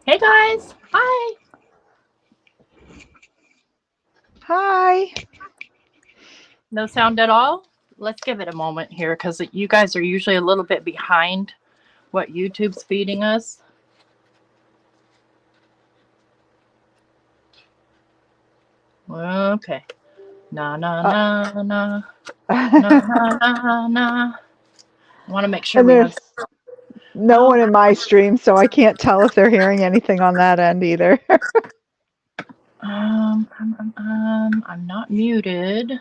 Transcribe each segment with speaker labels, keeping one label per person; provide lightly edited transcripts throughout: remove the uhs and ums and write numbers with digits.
Speaker 1: Hey guys, hi.
Speaker 2: Hi.
Speaker 1: No sound at all? Let's give it a moment here because you guys are usually a little bit behind what YouTube's feeding us. Okay. Na na
Speaker 2: Uh,
Speaker 1: na na na
Speaker 2: and
Speaker 1: na na na. I want to make sure we have.
Speaker 2: there's no
Speaker 1: Oh,
Speaker 2: one in my stream, so I can't tell if they're hearing anything on that end either.
Speaker 1: I'm not muted.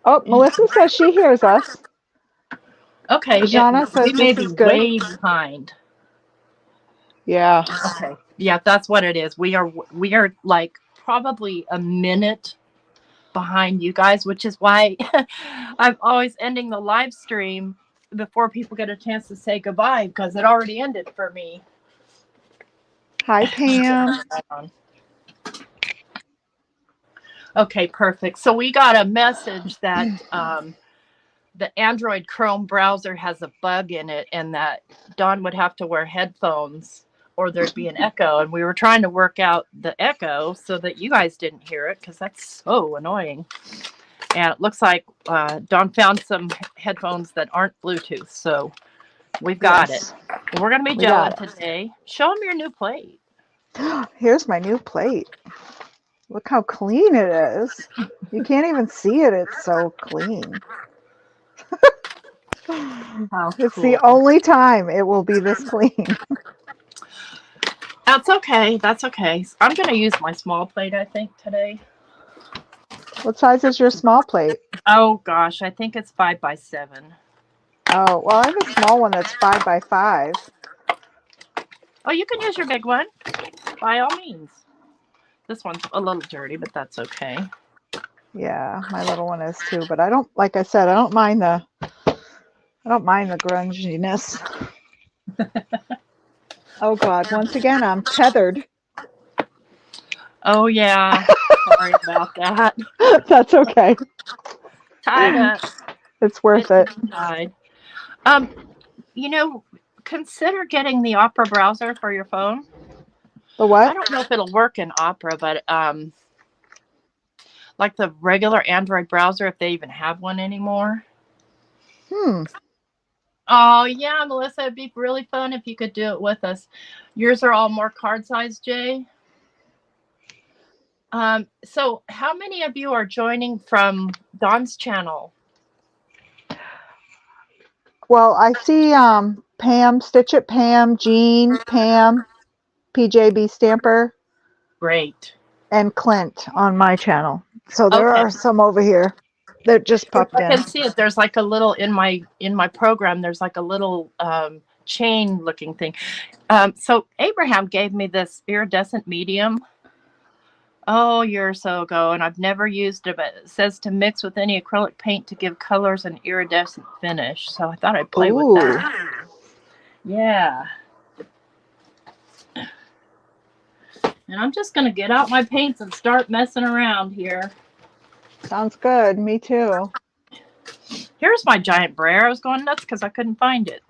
Speaker 2: Oh, Melissa says she hears us.
Speaker 1: Okay,
Speaker 2: Jana
Speaker 1: we
Speaker 2: says
Speaker 1: may
Speaker 2: this
Speaker 1: be
Speaker 2: is good.
Speaker 1: way behind.
Speaker 2: Yeah.
Speaker 1: Okay, yeah, that's what it is. We are like probably a minute behind you guys, which is why I'm always ending the live stream before people get a chance to say goodbye because it already ended for me.
Speaker 2: Hi, Pam.
Speaker 1: Okay, perfect. So we got a message that the Android Chrome browser has a bug in it and that Dawn would have to wear headphones or there'd be an echo. And we were trying to work out the echo so that you guys didn't hear it because that's so annoying. And it looks like Dawn found some headphones that aren't Bluetooth. So we've got
Speaker 2: Yes,
Speaker 1: it. We're going to be
Speaker 2: we got
Speaker 1: gelling today. Show them your new plate.
Speaker 2: it. Here's my new plate. Look how clean it is. You can't even see it. It's so clean.
Speaker 1: How
Speaker 2: It's the
Speaker 1: cool.
Speaker 2: only time it will be this clean.
Speaker 1: That's okay. That's okay. I'm going to use my small plate, I think, today.
Speaker 2: What size is your small plate?
Speaker 1: Oh, gosh. I think it's 5x7.
Speaker 2: Oh, well, I have a small one that's 5 by 5.
Speaker 1: Oh, you can use your big one. By all means. This one's a little dirty, but that's okay.
Speaker 2: Yeah, my little one is too, but I don't, like I said, I don't mind the grunginess. Oh God, once again, I'm tethered.
Speaker 1: Oh, yeah. Sorry about that.
Speaker 2: That's okay.
Speaker 1: Tied up.
Speaker 2: It's worth it.
Speaker 1: Tied. Um, you know, consider getting the Opera browser for your phone.
Speaker 2: The
Speaker 1: I
Speaker 2: what?
Speaker 1: don't know if it'll work in Opera, but like the regular Android browser, if they even have one anymore.
Speaker 2: Hmm.
Speaker 1: Oh yeah, Melissa, it'd be really fun if you could do it with us. Yours are all more card size, Jay. So how many of you are joining from Dawn's channel?
Speaker 2: Well, I see Pam, Stitch It Pam, Jean, Pam, PJB Stamper,
Speaker 1: Great.
Speaker 2: and Clint on my channel. So there
Speaker 1: Okay.
Speaker 2: are some over here that just
Speaker 1: Yes,
Speaker 2: popped
Speaker 1: I
Speaker 2: in.
Speaker 1: can see it. There's like a little in my program. There's like a little chain looking thing. So Abraham gave me this iridescent medium. Oh, years ago, and I've never used it, but it says to mix with any acrylic paint to give colors an iridescent finish. So I thought I'd play with
Speaker 2: Ooh,
Speaker 1: that. Yeah. And I'm just going to get out my paints and start messing around here.
Speaker 2: sounds good. Me too.
Speaker 1: Here's my giant brayer. I was going nuts because I couldn't find it.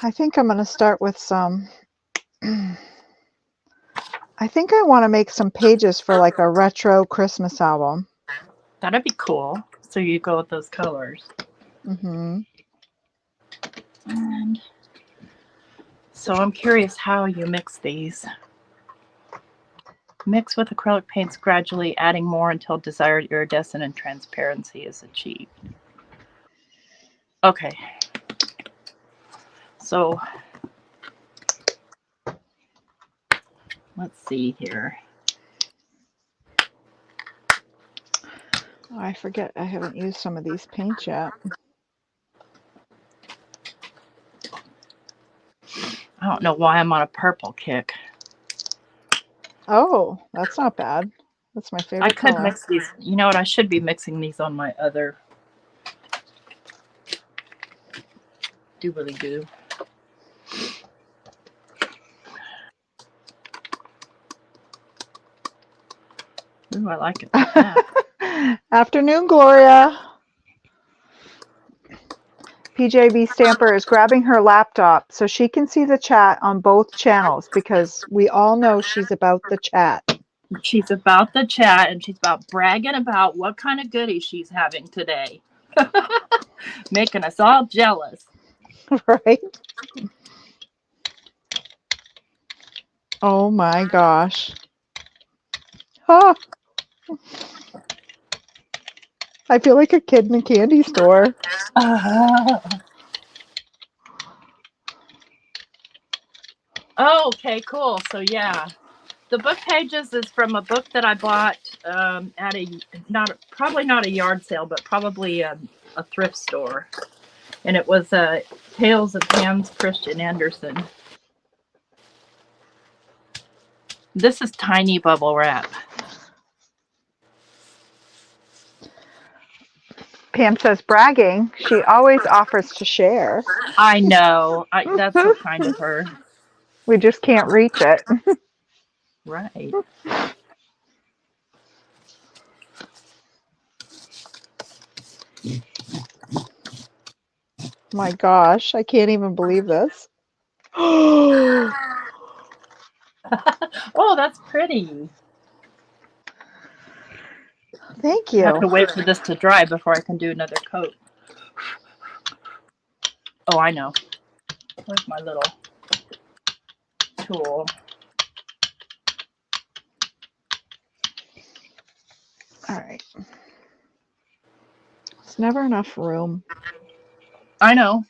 Speaker 2: I think I'm going to start with some. I think I want to make some pages for like a retro Christmas album.
Speaker 1: That'd be cool. So you go with those colors.
Speaker 2: Mm-hmm.
Speaker 1: And so I'm curious how you mix these. Mix with acrylic paints gradually, adding more until desired iridescent and transparency is achieved. Okay. So let's see here.
Speaker 2: Oh, I forget. I haven't used some of these paints yet.
Speaker 1: I don't know why I'm on a purple kick.
Speaker 2: Oh, that's not bad. That's my
Speaker 1: I
Speaker 2: favorite
Speaker 1: could
Speaker 2: color.
Speaker 1: mix these. You know what? I should be mixing these on my other doobly doo. Ooh, I like it like that.
Speaker 2: Afternoon, Gloria. PJB Stamper is grabbing her laptop so she can see the chat on both channels because we all know she's about the chat.
Speaker 1: She's about the chat and she's about bragging about what kind of goodies she's having today. Making us all jealous.
Speaker 2: Right? Oh my gosh. Oh, I feel like a kid in a candy store.
Speaker 1: Oh, okay, cool. So yeah, the book pages is from a book that I bought at probably not a yard sale, but probably a thrift store, and it was Tales of Hans Christian Andersen. This is tiny bubble wrap.
Speaker 2: Pam says bragging. She always offers to share.
Speaker 1: I know. That's so kind of her.
Speaker 2: We just can't reach it.
Speaker 1: Right.
Speaker 2: My gosh, I can't even believe this. Oh,
Speaker 1: that's pretty.
Speaker 2: thank
Speaker 1: I have to
Speaker 2: you.
Speaker 1: wait for this to dry before I can do another coat. Oh, I know. Where's my little tool?
Speaker 2: All right. It's never enough room.
Speaker 1: I know.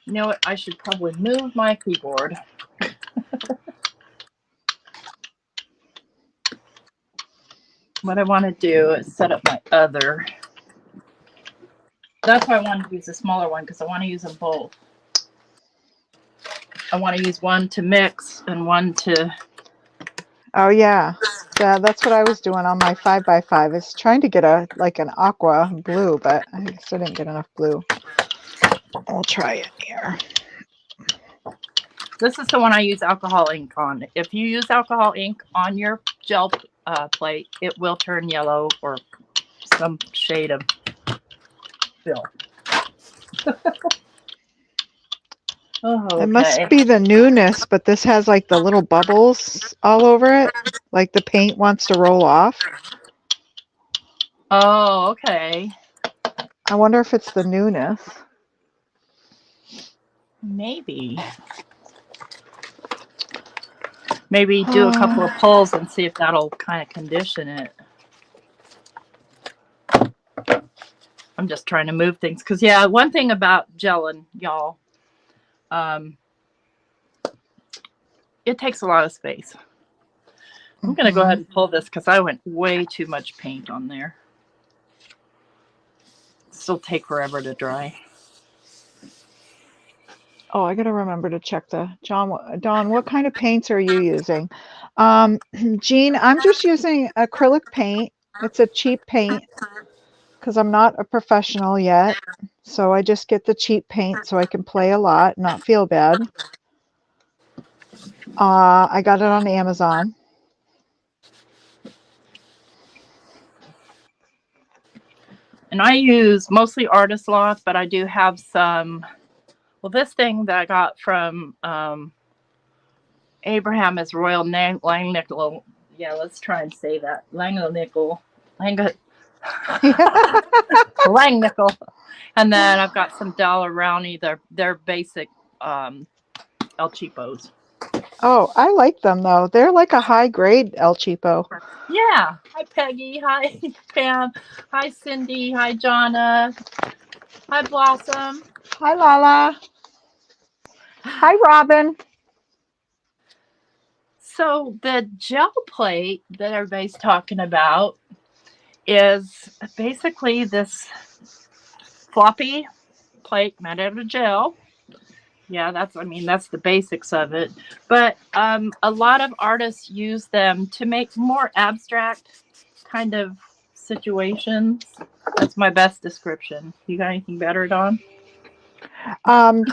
Speaker 1: You know what? I should probably move my keyboard. What I want to do is set up my other. That's why I wanted to use a smaller one because I want to use them both. I want to use one to mix and one to.
Speaker 2: Oh yeah. Yeah, that's what I was doing on my 5x5. Is trying to get an aqua blue, but I guess I didn't get enough blue. I'll try it here.
Speaker 1: This is the one I use alcohol ink on. If you use alcohol ink on your gel plate, it will turn yellow or some shade of fill. Oh, okay.
Speaker 2: It must be the newness, but this has like the little bubbles all over it, like the paint wants to roll off.
Speaker 1: Oh, okay.
Speaker 2: I wonder if it's the newness.
Speaker 1: Maybe do a couple of pulls and see if that'll kind of condition it. I'm just trying to move things because, yeah, one thing about gelling, y'all, it takes a lot of space. I'm going to go ahead and pull this because I went way too much paint on there. It'll take forever to dry.
Speaker 2: Oh, I got to remember to check the Dawn, what kind of paints are you using? Jean, I'm just using acrylic paint. It's a cheap paint because I'm not a professional yet. So I just get the cheap paint so I can play a lot, not feel bad. I got it on Amazon.
Speaker 1: And I use mostly Artist Loft, but I do have some. Well, this thing that I got from Abraham is Royal Langnickel. Yeah, let's try and say that. Langnickel. Langnickel. And then I've got some Dollar Rowney. They're basic El Cheapos.
Speaker 2: Oh, I like them though. They're like a high grade El Cheapo.
Speaker 1: Yeah. Hi, Peggy. Hi, Pam. Hi, Cindy. Hi, Jonna. Hi, Blossom.
Speaker 2: Hi, Lala. Hi, Robin.
Speaker 1: So the gel plate that everybody's talking about is basically this floppy plate made out of gel. Yeah, that's the basics of it. But a lot of artists use them to make more abstract kind of situations. That's my best description. You got anything better, Dawn?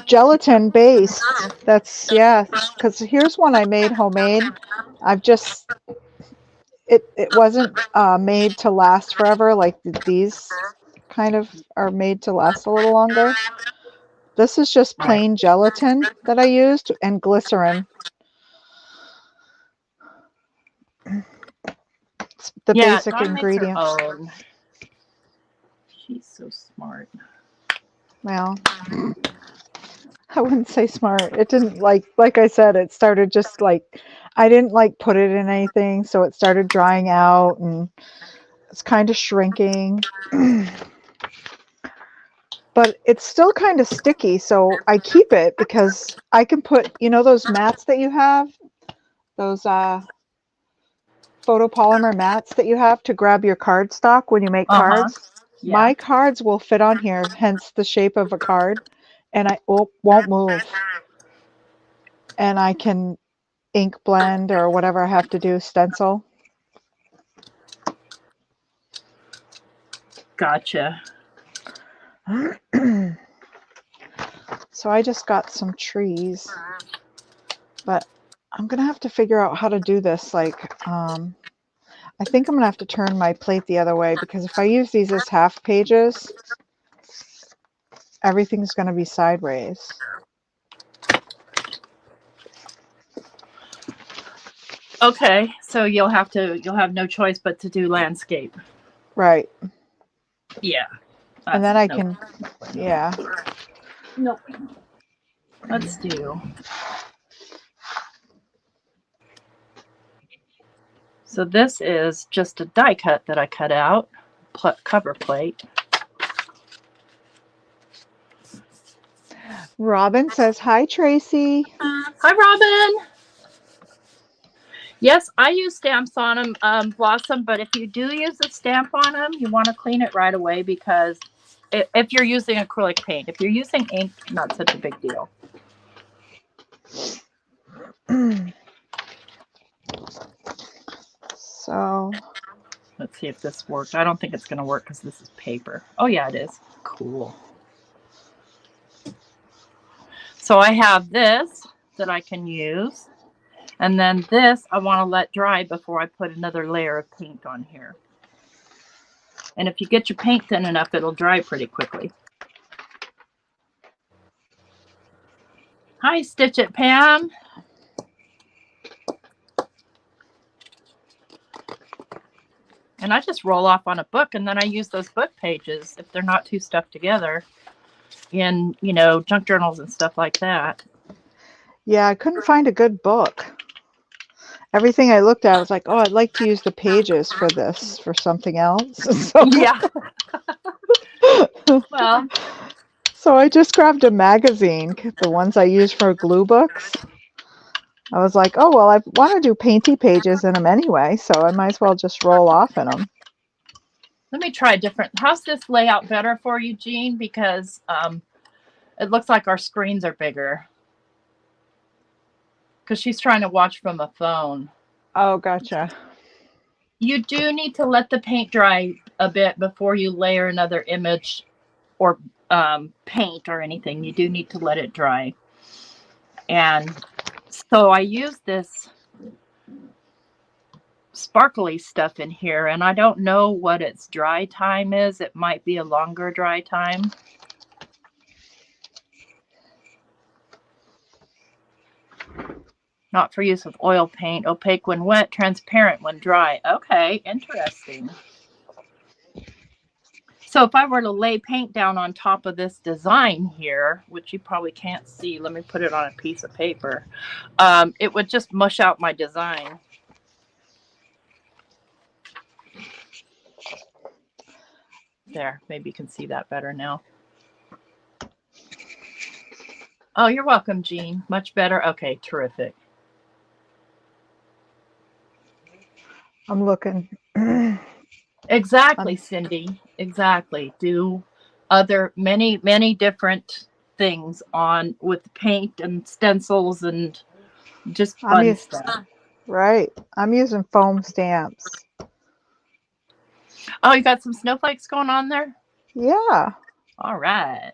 Speaker 2: Gelatin based. That's, yeah, because here's one I made homemade. It wasn't made to last forever like these kind of are made to last a little longer. This is just
Speaker 1: Right.
Speaker 2: plain gelatin that I used and glycerin. It's the
Speaker 1: Yeah,
Speaker 2: basic
Speaker 1: Dawn makes her
Speaker 2: ingredients.
Speaker 1: own. She's so smart.
Speaker 2: Well, I wouldn't say smart. It didn't like I said, it started just like I didn't like put it in anything, so it started drying out and it's kind of shrinking. But it's still kind of sticky, so I keep it because I can put, those mats that you have, those photopolymer mats that you have to grab your cardstock when you make
Speaker 1: Uh-huh.
Speaker 2: cards.
Speaker 1: Yeah.
Speaker 2: My cards will fit on here, hence the shape of a card, and I won't move. And I can ink blend or whatever I have to do, stencil.
Speaker 1: Gotcha.
Speaker 2: So I just got some trees, but I'm gonna have to figure out how to do this. I think I'm gonna have to turn my plate the other way because if I use these as half pages, everything's gonna be sideways.
Speaker 1: Okay, so you'll have no choice but to do landscape.
Speaker 2: Right.
Speaker 1: Yeah.
Speaker 2: And then I can, yeah.
Speaker 1: Nope. Let's do. So this is just a die cut that I cut out, cover plate.
Speaker 2: Robin says, hi, Tracy.
Speaker 1: Hi, Robin. Yes, I use stamps on them, Blossom, but if you do use a stamp on them, you want to clean it right away because if you're using acrylic paint, if you're using ink, not such a big deal.
Speaker 2: So
Speaker 1: let's see if this works. I don't think it's going to work because this is paper. Oh, yeah, it is. Cool. So I have this that I can use. And then this I want to let dry before I put another layer of paint on here. And if you get your paint thin enough, it'll dry pretty quickly. Hi, Stitch It Pam. And I just roll off on a book, and then I use those book pages, if they're not too stuck together, in, junk journals and stuff like that.
Speaker 2: yeah, I couldn't find a good book. Everything I looked at, I was like, oh, I'd like to use the pages for this, for something else. So,
Speaker 1: yeah. Well.
Speaker 2: So I just grabbed a magazine, the ones I use for glue books. I was like, oh, well, I want to do painty pages in them anyway, so I might as well just roll off in them.
Speaker 1: Let me try a different. How's this layout better for you, Jean? Because it looks like our screens are bigger. Because she's trying to watch from a phone.
Speaker 2: Oh, gotcha.
Speaker 1: You do need to let the paint dry a bit before you layer another image or paint or anything. You do need to let it dry. And so I use this sparkly stuff in here, and I don't know what its dry time is. It might be a longer dry time. Not for use with oil paint. Opaque when wet, transparent when dry. Okay, interesting. So if I were to lay paint down on top of this design here, which you probably can't see, let me put it on a piece of paper, it would just mush out my design. There, maybe you can see that better now. Oh, you're welcome, Jean. Much better. Okay, terrific.
Speaker 2: I'm looking.
Speaker 1: Exactly, Cindy. Exactly. Do many different things on with paint and stencils and just fun stuff.
Speaker 2: Right. I'm using foam stamps.
Speaker 1: Oh, you got some snowflakes going on there?
Speaker 2: Yeah.
Speaker 1: All right.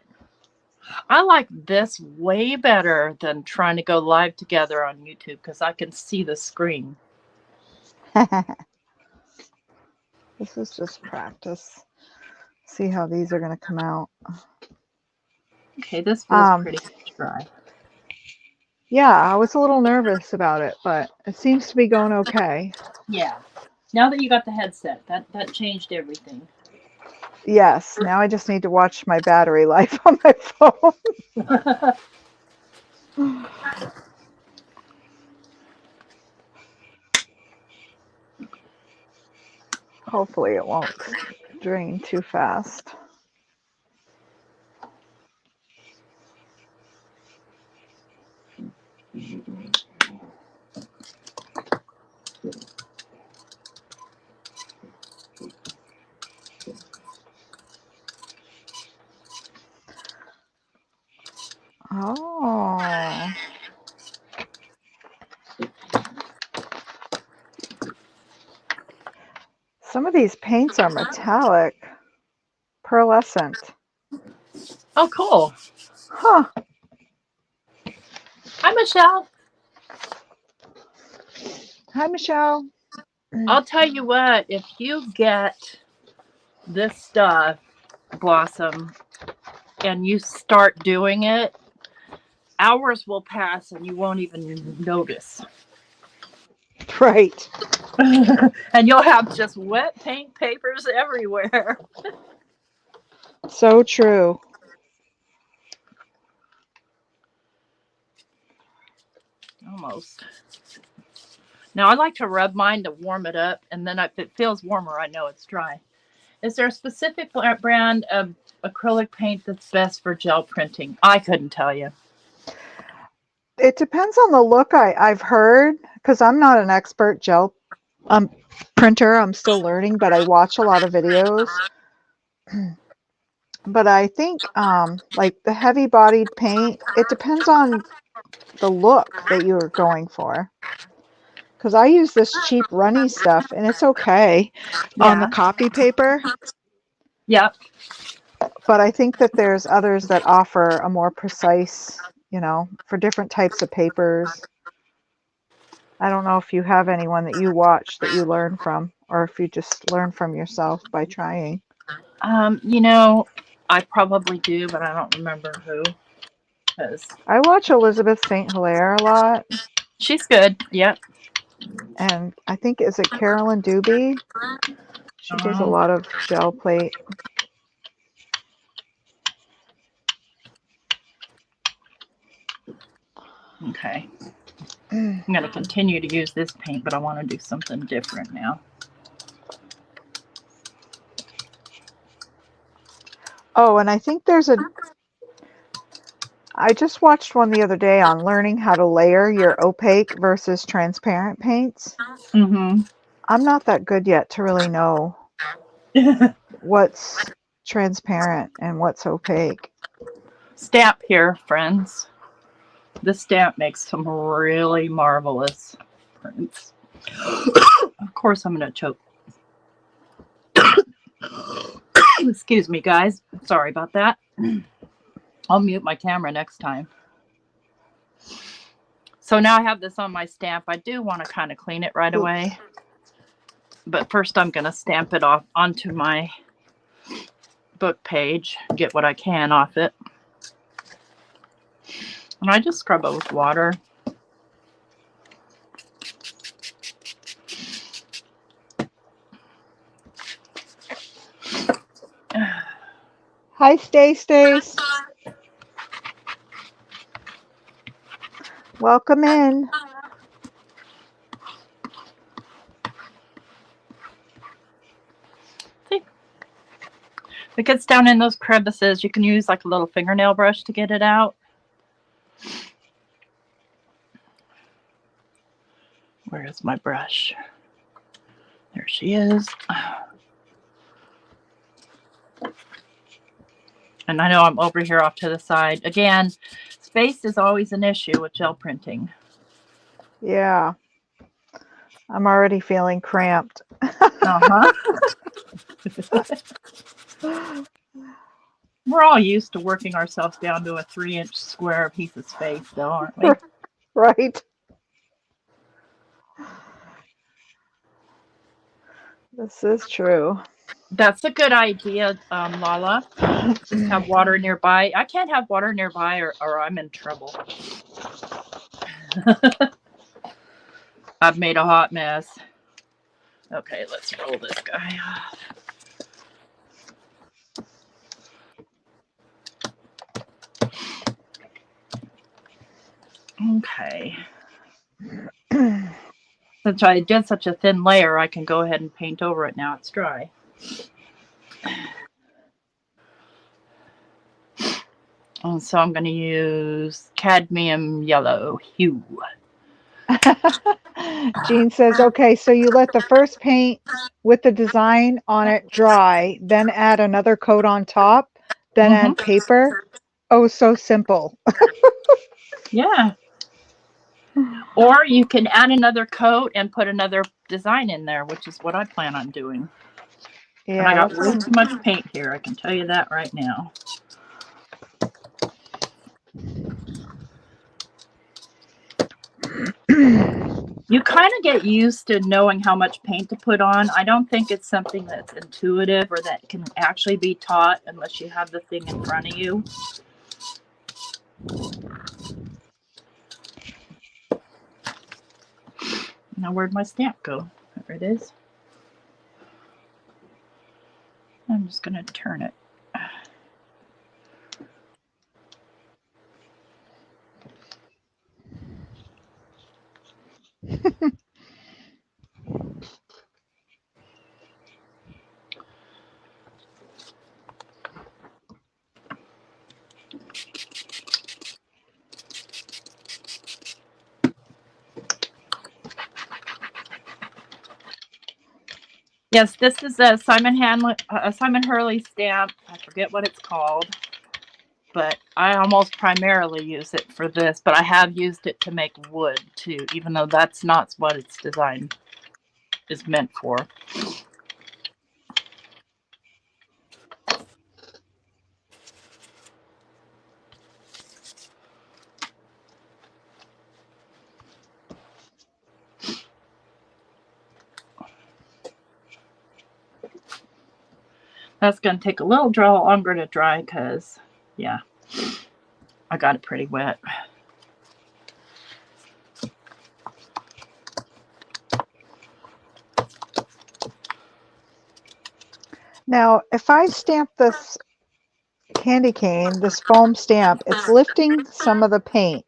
Speaker 1: I like this way better than trying to go live together on YouTube because I can see the screen.
Speaker 2: This is just practice. See how these are going to come out.
Speaker 1: Okay, this feels pretty dry.
Speaker 2: Yeah, I was a little nervous about it, but it seems to be going okay.
Speaker 1: Yeah. Now that you got the headset, that changed everything.
Speaker 2: Yes, now I just need to watch my battery life on my phone. Hopefully it won't drain too fast. Oh. Some of these paints are metallic, pearlescent.
Speaker 1: Oh, cool.
Speaker 2: Huh.
Speaker 1: Hi, Michelle.
Speaker 2: Hi, Michelle.
Speaker 1: I'll tell you what, if you get this stuff, Blossom, and you start doing it, hours will pass and you won't even notice.
Speaker 2: Right.
Speaker 1: And you'll have just wet paint papers everywhere.
Speaker 2: So true.
Speaker 1: Almost. Now I like to rub mine to warm it up, and then if it feels warmer, I know it's dry. Is there a specific brand of acrylic paint that's best for gel printing? I couldn't tell you.
Speaker 2: It depends on the look. I've heard, because I'm not an expert gel printer. I'm still learning, but I watch a lot of videos. But I think like the heavy bodied paint, it depends on the look that you're going for. Because I use this cheap runny stuff and it's okay on the
Speaker 1: Yeah.
Speaker 2: copy paper.
Speaker 1: Yep.
Speaker 2: But I think that there's others that offer a more precise, for different types of papers. I don't know if you have anyone that you watch that you learn from, or if you just learn from yourself by trying.
Speaker 1: You know, I probably do, but I don't remember who. Because
Speaker 2: I watch Elizabeth St. Hilaire a lot,
Speaker 1: she's good. Yep.
Speaker 2: and I think, is it Carolyn Doobie? She does a lot of gel plate.
Speaker 1: Okay. I'm going to continue to use this paint, but I want to do something different now.
Speaker 2: Oh, and I think I just watched one the other day on learning how to layer your opaque versus transparent paints.
Speaker 1: Mm-hmm.
Speaker 2: I'm not that good yet to really know what's transparent and what's opaque.
Speaker 1: Stamp here, friends. This stamp makes some really marvelous prints. Of course, I'm going to choke. Excuse me, guys. Sorry about that. I'll mute my camera next time. So now I have this on my stamp. I do want to kind of clean it right away. But first I'm going to stamp it off onto my book page. Get what I can off it. And I just scrub it with water.
Speaker 2: Hi, Stace. Welcome in.
Speaker 1: See? If it gets down in those crevices, you can use like a little fingernail brush to get it out. Where is my brush? There she is. And I know I'm over here off to the side. Again, space is always an issue with gel printing.
Speaker 2: Yeah. I'm already feeling cramped.
Speaker 1: Uh-huh. We're all used to working ourselves down to a 3-inch square piece of space, though, aren't we?
Speaker 2: Right. This is true.
Speaker 1: That's a good idea, Lala. Just have water nearby. I can't have water nearby or I'm in trouble. I've made a hot mess. Okay, let's roll this guy off. Okay. Since I did such a thin layer, I can go ahead and paint over it now it's dry. And so I'm going to use cadmium yellow hue.
Speaker 2: Jean says, okay, so you let the first paint with the design on it dry, then add another coat on top, then
Speaker 1: Mm-hmm.
Speaker 2: add paper. Oh, so simple.
Speaker 1: Yeah. Or you can add another coat and put another design in there, which is what I plan on doing. And I
Speaker 2: Yeah,
Speaker 1: got
Speaker 2: that's
Speaker 1: way
Speaker 2: what
Speaker 1: too much paint here. I can tell you that right now. You kind of get used to knowing how much paint to put on. I don't think it's something that's intuitive or that can actually be taught unless you have the thing in front of you. Now, where'd my stamp go? There it is. I'm just going to turn it. Yes, this is a Simon Hurley stamp. I forget what it's called, but I almost primarily use it for this. But I have used it to make wood too, even though that's not what its design is meant for. That's going to take a little longer to dry because, yeah, I got it pretty wet.
Speaker 2: Now, if I stamp this candy cane, this foam stamp, it's lifting some of the paint.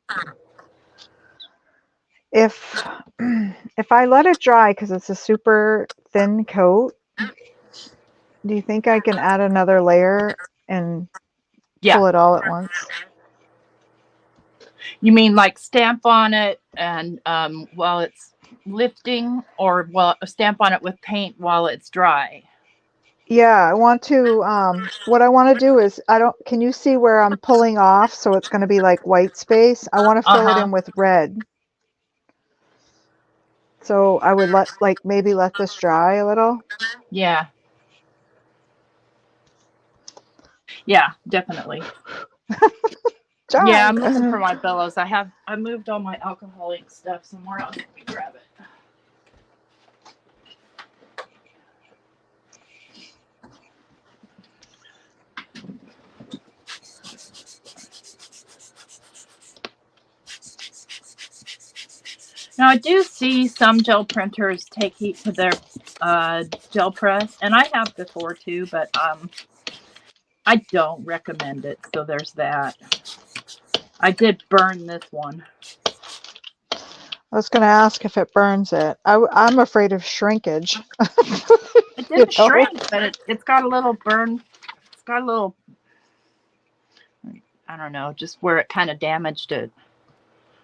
Speaker 2: If if I let it dry because it's a super thin coat, do you think I can add another layer and
Speaker 1: Yeah.
Speaker 2: pull it all at once?
Speaker 1: You mean like stamp on it and while it's lifting, or stamp on it with paint while it's dry?
Speaker 2: Yeah, I want to, what I want to do is, can you see where I'm pulling off? So it's going to be like white space. I want to
Speaker 1: Uh
Speaker 2: fill it
Speaker 1: huh.
Speaker 2: in with red. So I would maybe let this dry a little.
Speaker 1: Yeah. Yeah, definitely. Yeah, I'm looking for
Speaker 2: John.
Speaker 1: my bellows. I moved all my alcohol ink stuff somewhere else. Let me grab it. Now I do see some gel printers take heat to their gel press, and I have before too, but I don't recommend it. So there's that. I did burn this one.
Speaker 2: I was going to ask if it burns it. I'm afraid of shrinkage.
Speaker 1: It
Speaker 2: You
Speaker 1: didn't
Speaker 2: know?
Speaker 1: shrink, but it's got a little burn. It's got a little, I don't know, just where it kind of damaged it.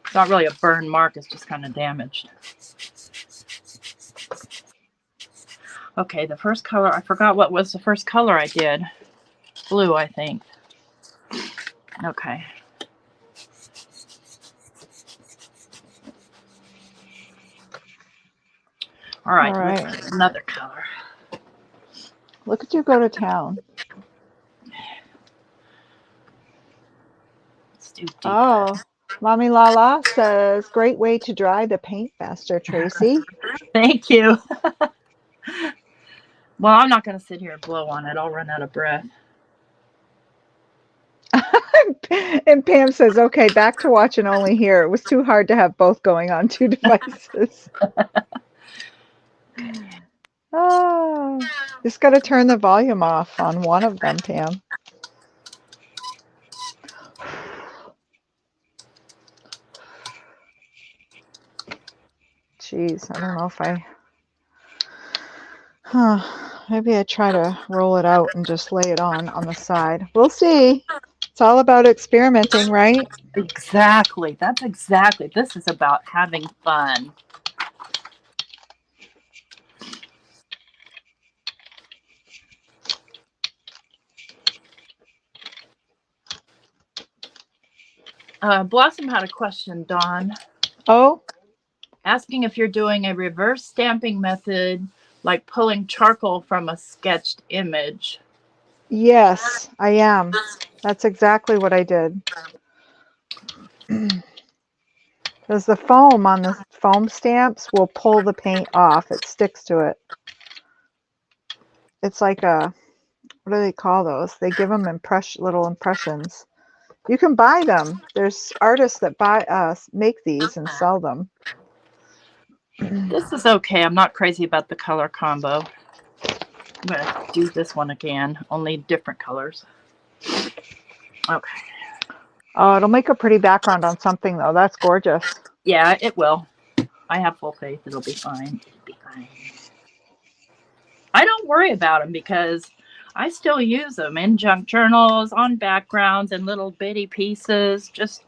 Speaker 1: It's not really a burn mark, it's just kind of damaged. Okay, the first color, I forgot what was the first color I did. Blue, I think. Okay. All
Speaker 2: All
Speaker 1: right, let's
Speaker 2: right.
Speaker 1: do another color.
Speaker 2: Look at you go to town.
Speaker 1: Let's do
Speaker 2: Oh,
Speaker 1: deepest.
Speaker 2: Mommy Lala says, great way to dry the paint faster, Tracy.
Speaker 1: Thank you. Well, I'm not going to sit here and blow on it. I'll run out of breath.
Speaker 2: And Pam says, okay, back to watching only here. It was too hard to have both going on two devices. Oh, just got to turn the volume off on one of them, Pam. Jeez, I don't know if maybe I try to roll it out and just lay it on the side. We'll see. It's all about experimenting, right?
Speaker 1: Exactly. That's exactly. This is about having fun. Blossom had a question, Dawn,
Speaker 2: Oh,
Speaker 1: asking if you're doing a reverse stamping method like pulling charcoal from a sketched image.
Speaker 2: yes, I am. That's exactly what I did. Because the foam on the foam stamps will pull the paint off. It sticks to it. It's like a, what do they call those? They give them little impressions. You can buy them. There's artists that make these and sell them.
Speaker 1: This is okay. I'm not crazy about the color combo. I'm going to do this one again, only different colors. Okay.
Speaker 2: Oh, it'll make a pretty background on something, though. That's gorgeous.
Speaker 1: Yeah, it will. I have full faith it'll be fine. It'll be fine. I don't worry about them because I still use them in junk journals, on backgrounds, and little bitty pieces. Just,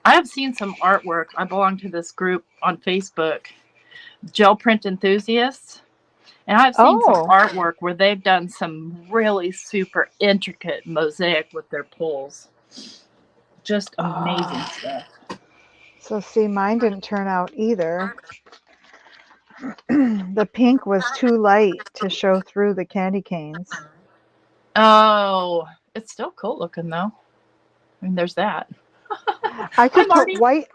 Speaker 1: I have seen some artwork. I belong to this group on Facebook, Gel Print Enthusiasts. And I've seen some
Speaker 2: Oh,
Speaker 1: artwork where they've done some really super intricate mosaic with their pulls. Just amazing stuff.
Speaker 2: So see, mine didn't turn out either. The pink was too light to show through the candy canes.
Speaker 1: Oh, it's still cool looking though. I mean, there's that.
Speaker 2: I
Speaker 1: Hi,
Speaker 2: could put
Speaker 1: Marty.
Speaker 2: white.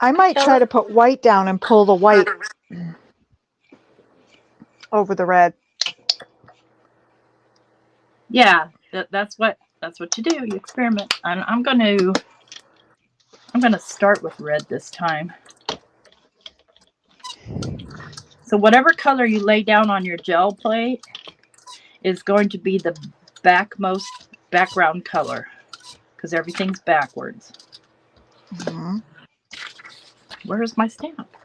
Speaker 2: I might try
Speaker 1: Hello.
Speaker 2: to put white down and pull the white over the red.
Speaker 1: Yeah, that's what you do. You experiment. And I'm gonna start with red this time. So whatever color you lay down on your gel plate is going to be the backmost background color because everything's backwards.
Speaker 2: Mm-hmm.
Speaker 1: Where's my stamp?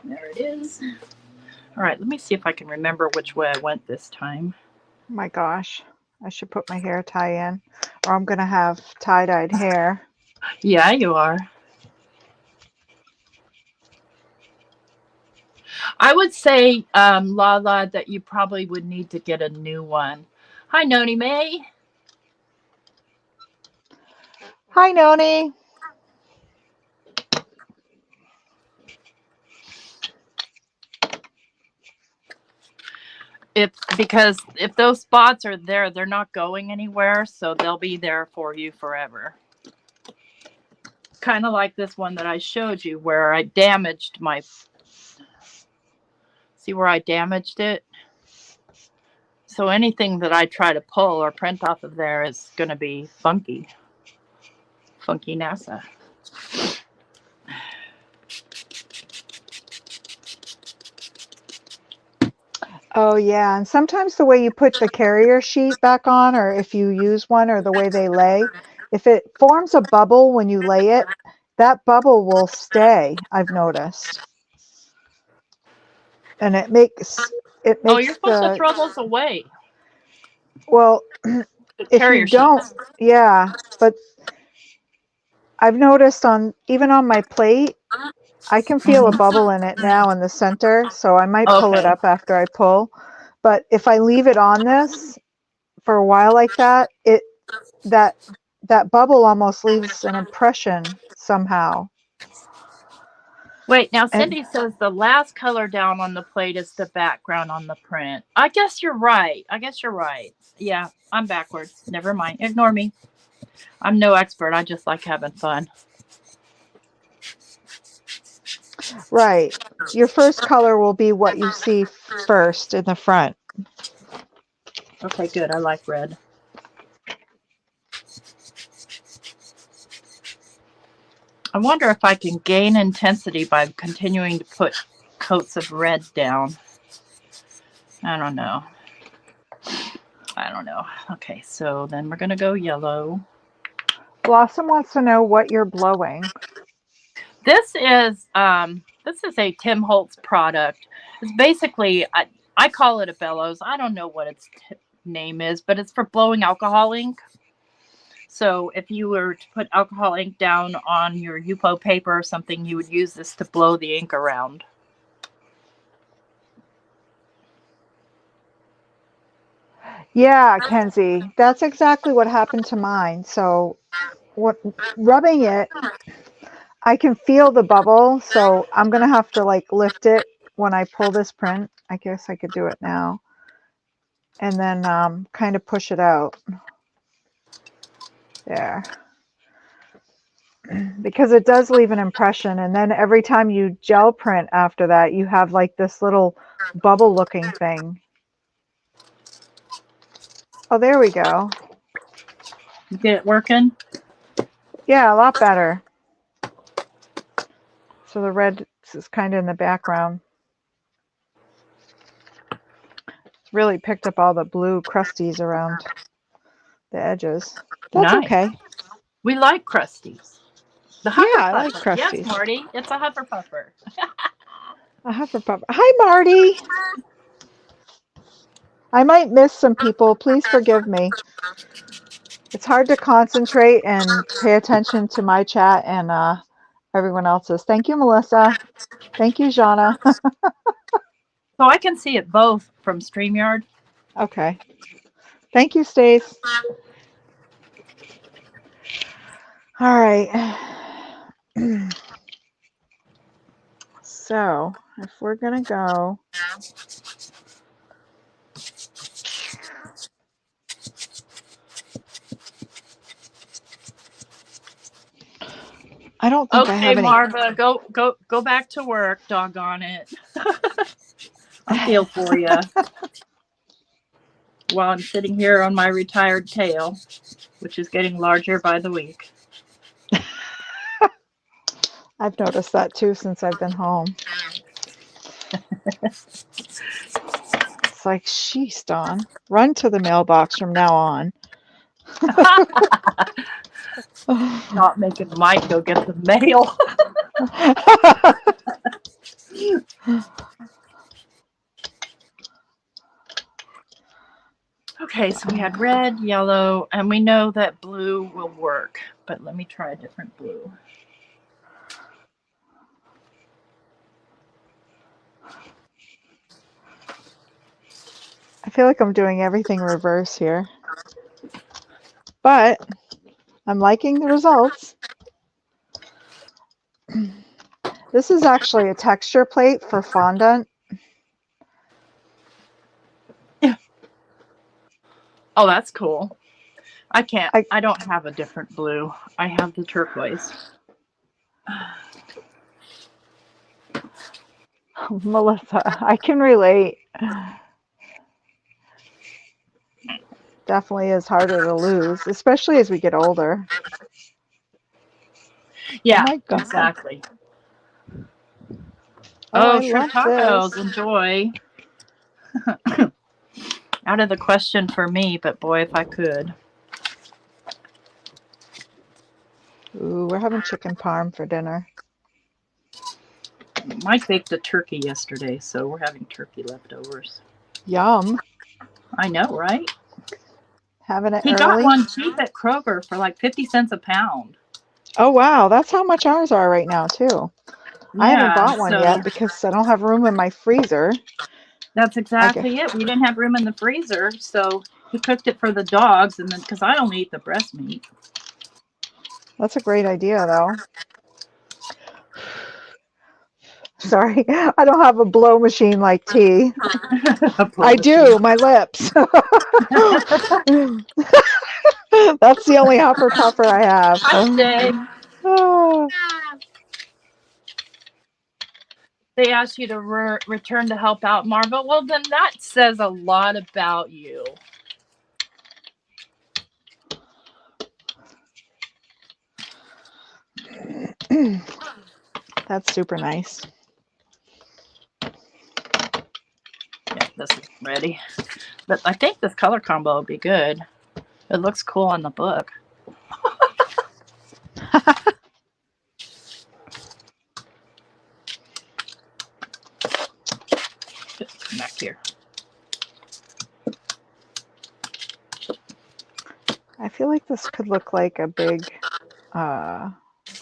Speaker 1: There it is. All right, let me see if I can remember which way I went this time.
Speaker 2: Oh my gosh, I should put my hair tie in, or I'm gonna have tie-dyed hair.
Speaker 1: Yeah, you are. I would say, Lala, that you probably would need to get a new one. Hi, Noni May.
Speaker 2: Hi, Noni.
Speaker 1: Because if those spots are there, they're not going anywhere, so they'll be there for you forever. Kind of like this one that I showed you where I damaged my. See where I damaged it? So anything that I try to pull or print off of there is going to be funky. Funky NASA.
Speaker 2: Oh yeah, and sometimes the way you put the carrier sheet back on, or if you use one, or the way they lay, if it forms a bubble when you lay it, that bubble will stay, I've noticed. And it makes
Speaker 1: Oh, you're supposed to
Speaker 2: the,
Speaker 1: throw those away.
Speaker 2: well,
Speaker 1: The
Speaker 2: if you
Speaker 1: carrier
Speaker 2: don't,
Speaker 1: sheets.
Speaker 2: yeah, but I've noticed even on my plate, I can feel a
Speaker 1: Mm-hmm.
Speaker 2: bubble in it now in the center, so I might pull it
Speaker 1: Okay.
Speaker 2: up after I pull. But if I leave it on this for a while like that, that that bubble almost leaves an impression somehow.
Speaker 1: Wait, now
Speaker 2: And
Speaker 1: Cindy says the last color down on the plate is the background on the print. I guess you're right. Yeah, I'm backwards. Never mind. Ignore me. I'm no expert. I just like having fun.
Speaker 2: right, your first color will be what you see first in the front.
Speaker 1: Okay, good. I like red. I wonder if I can gain intensity by continuing to put coats of red down. I don't know. I don't know. Okay, so then we're going to go yellow.
Speaker 2: Blossom wants to know what you're blowing.
Speaker 1: This is a Tim Holtz product. It's basically I call it a bellows. I don't know what its name is, but it's for blowing alcohol ink. So if you were to put alcohol ink down on your Yupo paper or something, you would use this to blow the ink around.
Speaker 2: Yeah, Kenzie, that's exactly what happened to mine. So rubbing it, I can feel the bubble, so I'm gonna have to like lift it when I pull this print. I guess I could do it now. And then kind of push it out. There. Because it does leave an impression, and then every time you gel print after that, you have like this little bubble looking thing. Oh, there we go.
Speaker 1: You get it working?
Speaker 2: Yeah, a lot better. So the red is kind of in the background. It's really picked up all the blue crusties around the edges. That's
Speaker 1: Nice.
Speaker 2: okay.
Speaker 1: We like crusties. The
Speaker 2: Yeah, I like
Speaker 1: Hufflepuffer. Yes,
Speaker 2: crusties.
Speaker 1: Marty, it's a Hufflepuffer.
Speaker 2: A Hufflepuffer. Hi, Marty. I might miss some people. Please forgive me. It's hard to concentrate and pay attention to my chat and everyone else's. Thank you, Melissa. Thank you, Jana.
Speaker 1: So I can see it both from StreamYard.
Speaker 2: Okay. Thank you, Stace. All right. So if we're going to go. I don't think I have any.
Speaker 1: Marva, go back to work. Doggone it. I feel for you. While I'm sitting here on my retired tail, which is getting larger by the week.
Speaker 2: I've noticed that too since I've been home. It's like, sheesh, Dawn. Run to the mailbox from now on.
Speaker 1: Not making Mike go get the mail. Okay, so we had red, yellow, and we know that blue will work. But let me try a different blue.
Speaker 2: I feel like I'm doing everything reverse here. But I'm liking the results. This is actually a texture plate for fondant.
Speaker 1: Oh, that's cool. I don't have a different blue. I have the turquoise.
Speaker 2: Melissa, I can relate. Definitely is harder to lose, especially as we get older.
Speaker 1: Yeah,
Speaker 2: oh my God.
Speaker 1: Exactly.
Speaker 2: Oh,
Speaker 1: shrimp tacos, enjoy. Out of the question for me, but boy, if I could.
Speaker 2: Ooh, we're having chicken parm for dinner.
Speaker 1: Mike baked a turkey yesterday, so we're having turkey leftovers.
Speaker 2: Yum.
Speaker 1: I know, right?
Speaker 2: Having it
Speaker 1: He
Speaker 2: early.
Speaker 1: got one cheap at Kroger for like 50 cents a pound.
Speaker 2: Oh, wow. That's how much ours are right now, too. Yeah, I haven't bought one yet because I don't have room in my freezer.
Speaker 1: That's exactly it. We didn't have room in the freezer, so he cooked it for the dogs, and then because I only eat the breast meat.
Speaker 2: That's a great idea, though. Sorry, I don't have a blow machine like T. I do, my lips. That's the only Hufflepuffer I have.
Speaker 1: Oh. They asked you to return to help out Marva. Well, then that says a lot about you.
Speaker 2: That's super nice.
Speaker 1: Yeah, this is ready. But I think this color combo will be good. It looks cool on the book. Just come back here.
Speaker 2: I feel like this could look like a big,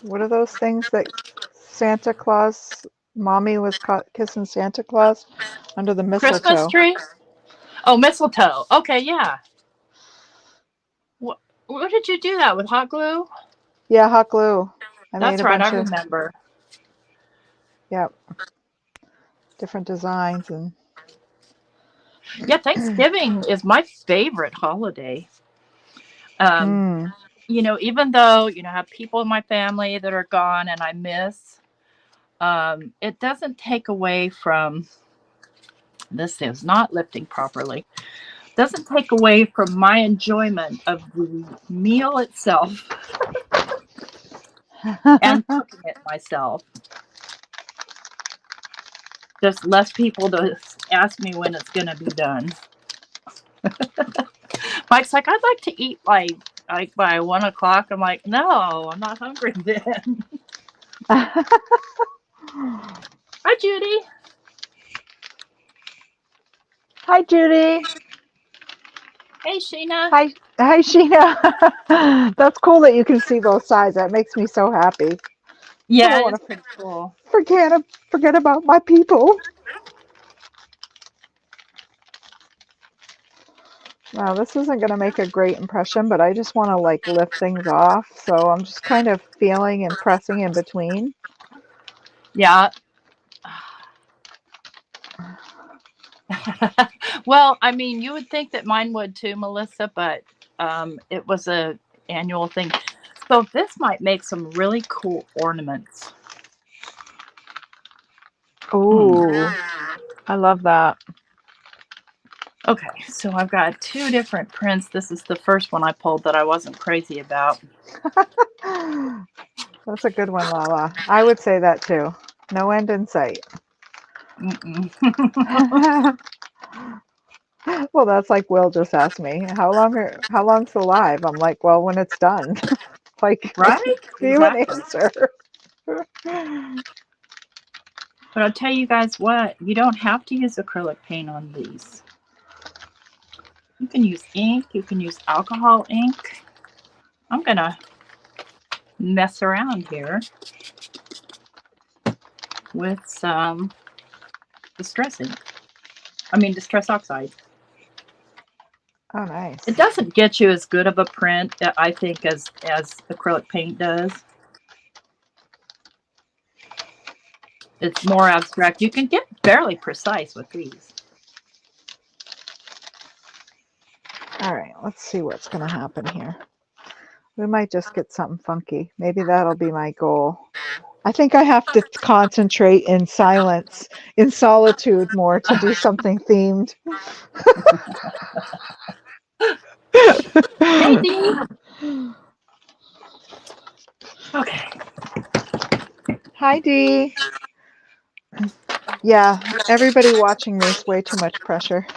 Speaker 2: what are those things that Santa Claus, Mommy was kissing Santa Claus under the
Speaker 1: Christmas
Speaker 2: mistletoe.
Speaker 1: tree? Oh, mistletoe. Okay, yeah. What did you do that with hot glue?
Speaker 2: Yeah, hot glue. I made
Speaker 1: That's
Speaker 2: a
Speaker 1: right, I
Speaker 2: bunch of,
Speaker 1: remember.
Speaker 2: yeah, different designs and
Speaker 1: Yeah, Thanksgiving is my favorite holiday. Um,
Speaker 2: mm.
Speaker 1: Even though, I have people in my family that are gone and I miss, it doesn't take away from this is not lifting properly. Doesn't take away from my enjoyment of the meal itself and cooking it myself. Just less people to ask me when it's going to be done. Mike's like, I'd like to eat like by 1 o'clock. I'm like, no, I'm not hungry then. Hi, Judy.
Speaker 2: Hi, Judy.
Speaker 1: Hey, Sheena.
Speaker 2: Hi, hi, Sheena. That's cool that you can see both sides. That makes me so happy. I
Speaker 1: Yeah,
Speaker 2: don't
Speaker 1: it
Speaker 2: want
Speaker 1: is
Speaker 2: to
Speaker 1: pretty cool.
Speaker 2: forget about my people. Now, this isn't going to make a great impression, but I just want to like lift things off. So I'm just kind of feeling and pressing in between.
Speaker 1: Yeah. Well, I mean, you would think that mine would too, Melissa, but it was a annual thing. So this might make some really cool ornaments. Hmm.
Speaker 2: Ooh, I love that.
Speaker 1: Okay, so I've got two different prints. This is the first one I pulled that I wasn't crazy about.
Speaker 2: That's a good one, Lala. I would say that too. No end in sight. Well, that's like Will just asked me, how long's the live? I'm like, well, when it's done. Like, I'll
Speaker 1: Right?
Speaker 2: give you an
Speaker 1: Exactly.
Speaker 2: answer.
Speaker 1: But I'll tell you guys what, you don't have to use acrylic paint on these. You can use ink, you can use alcohol ink. I'm gonna mess around here with some distress ink. Distress oxide.
Speaker 2: Oh, nice.
Speaker 1: It doesn't get you as good of a print, I think, as acrylic paint does. It's more abstract. You can get fairly precise with these.
Speaker 2: All right, let's see what's going to happen here. We might just get something funky. Maybe that'll be my goal. I think I have to concentrate in silence, in solitude more to do something themed.
Speaker 1: Hey, Dee. Okay.
Speaker 2: Hi, Dee. Yeah, everybody watching me is way too much pressure.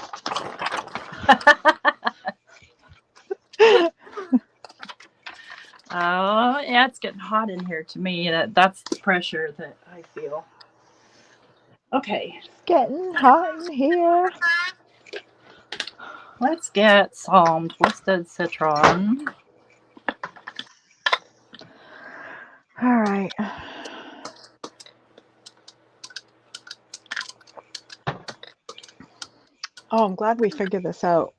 Speaker 1: Oh, yeah, it's getting hot in here to me. That's the pressure that I feel. Okay,
Speaker 2: It's getting hot in here.
Speaker 1: let's get some twisted citron.
Speaker 2: All right. Oh, I'm glad we figured this out.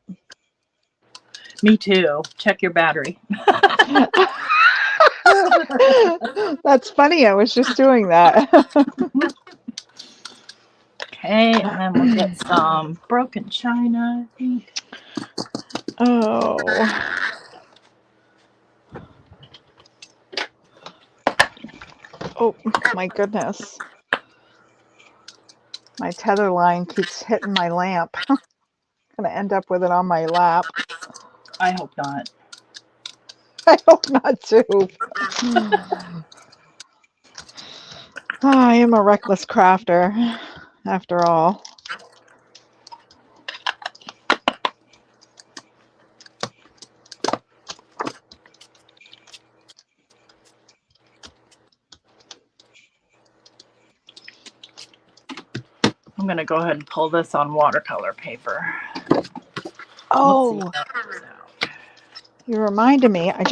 Speaker 1: Me too. Check your battery.
Speaker 2: That's funny. I was just doing that.
Speaker 1: Okay, and then we'll get some broken china, I think.
Speaker 2: Oh. Oh, my goodness. My tether line keeps hitting my lamp. Gonna end up with it on my lap.
Speaker 1: I hope not.
Speaker 2: I hope not too. I am a reckless crafter, after all.
Speaker 1: I'm going to go ahead and pull this on watercolor paper.
Speaker 2: Oh, you reminded me. I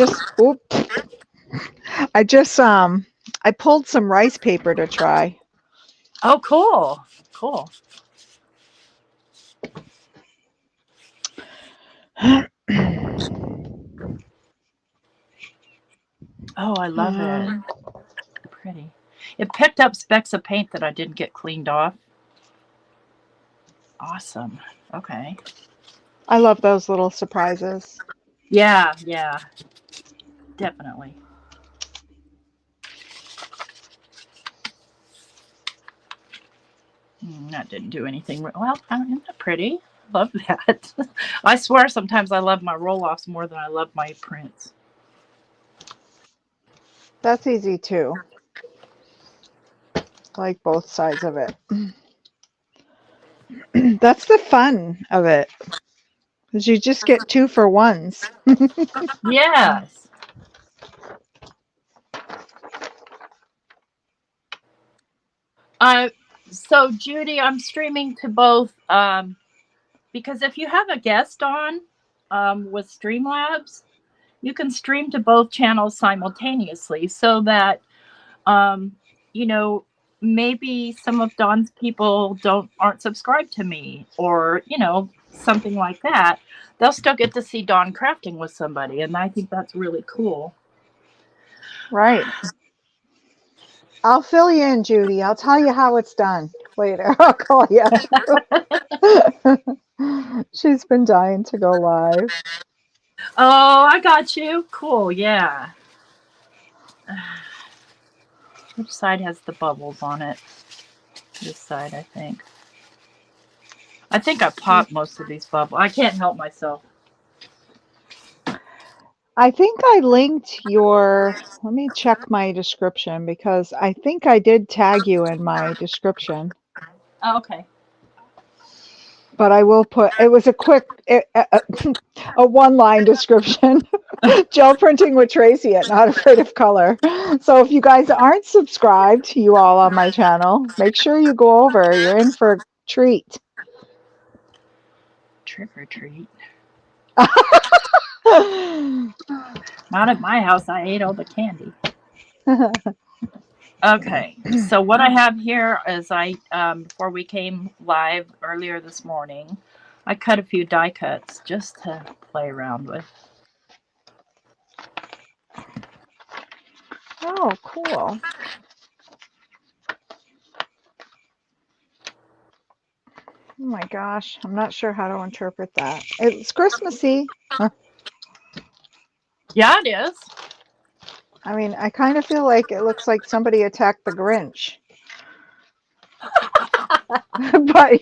Speaker 2: pulled some rice paper to try.
Speaker 1: Oh, cool. Cool. Oh, I love it. Pretty. It picked up specks of paint that I didn't get cleaned off. Awesome. Okay.
Speaker 2: I love those little surprises.
Speaker 1: Yeah, yeah. Definitely. That didn't do anything. Well, isn't that pretty? Love that. I swear sometimes I love my roll-offs more than I love my prints.
Speaker 2: That's easy too. I like both sides of it. That's the fun of it. Because you just get 2 for 1s.
Speaker 1: Yes. So Judy, I'm streaming to both because if you have a guest on with Streamlabs, you can stream to both channels simultaneously so that um, you know, maybe some of Dawn's people aren't subscribed to me, or something like that. They'll still get to see Dawn crafting with somebody, and I think that's really cool.
Speaker 2: Right. I'll fill you in, Judy. I'll tell you how it's done later. I'll call you. She's been dying to go live.
Speaker 1: Oh, I got you. Cool. Yeah. Which side has the bubbles on it? This side, I think. I think I popped most of these bubbles. I can't help myself.
Speaker 2: I think I linked let me check my description because I think I did tag you in my description.
Speaker 1: Oh, okay.
Speaker 2: But I will it was a quick, a one-line description. Gel printing with Tracy at Not Afraid of Color. So if you guys aren't subscribed, you all on my channel, make sure you go over. You're in for a treat.
Speaker 1: Trick or treat. Not at my house. I ate all the candy. Okay, so what I have here is before we came live earlier this morning, I cut a few die cuts just to play around with.
Speaker 2: Oh, cool. Oh my gosh, I'm not sure how to interpret that. It's Christmassy.
Speaker 1: Yeah, it is.
Speaker 2: I mean, I kind of feel like it looks like somebody attacked the Grinch. But,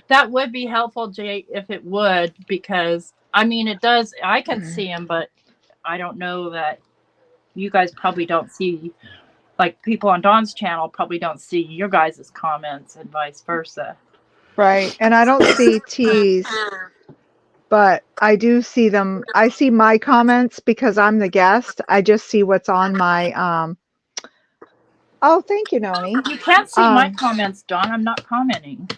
Speaker 1: That would be helpful, Jay, if it would, because I mean, it does. I can see him, but I don't know that you guys probably don't see. Like people on Dawn's channel probably don't see your guys' comments and vice versa.
Speaker 2: Right. And I don't see T's, but I do see them. I see my comments because I'm the guest. I just see what's on my Oh, thank you, Noni.
Speaker 1: You can't see my comments, Dawn. I'm not commenting.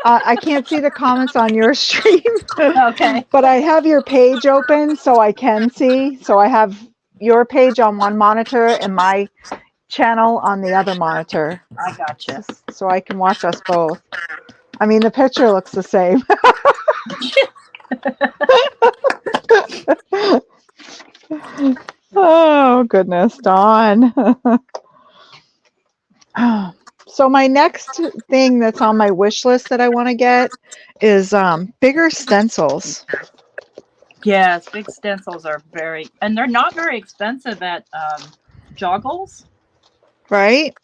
Speaker 2: I can't see the comments on your stream.
Speaker 1: Okay.
Speaker 2: But I have your page open so I can see. So I have your page on one monitor and my channel on the other monitor.
Speaker 1: I gotcha.
Speaker 2: So I can watch us both. I mean, the picture looks the same. Oh, goodness, Dawn. So my next thing that's on my wish list that I want to get is bigger stencils.
Speaker 1: Yes, big stencils are and they're not very expensive at Joggles.
Speaker 2: Right?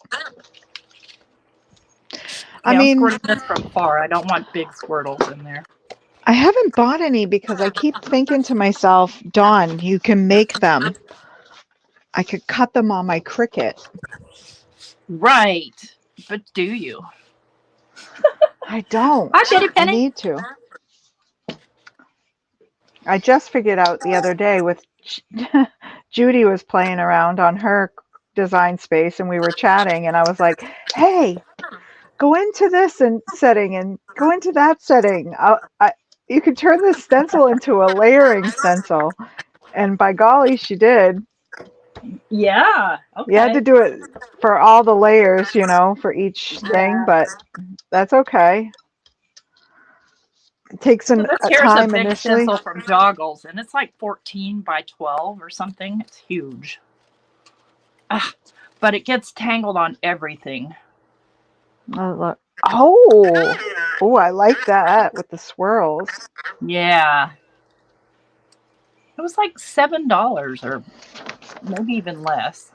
Speaker 1: I mean, I'm squirting this from far. I don't want big squirtles in there.
Speaker 2: I haven't bought any because I keep thinking to myself, Dawn, you can make them. I could cut them on my Cricut.
Speaker 1: Right. But do you?
Speaker 2: I don't.
Speaker 1: Hi, Betty
Speaker 2: I
Speaker 1: Penny.
Speaker 2: need to. I just figured out the other day with Judy was playing around on her design space and we were chatting and I was like, hey, go into this and setting and go into that setting. You could turn this stencil into a layering stencil. And by golly, she did.
Speaker 1: Yeah.
Speaker 2: You had to
Speaker 1: Okay.
Speaker 2: do it for all the layers, for each thing,
Speaker 1: Yeah.
Speaker 2: but that's okay. It takes
Speaker 1: So this
Speaker 2: a
Speaker 1: here's a
Speaker 2: time
Speaker 1: big
Speaker 2: initially.
Speaker 1: stencil from Joggles, and it's like 14 by 12 or something. It's huge. Ah, but it gets tangled on everything.
Speaker 2: Oh, look. Oh, I like that with the swirls.
Speaker 1: Yeah. It was like $7 or maybe even less.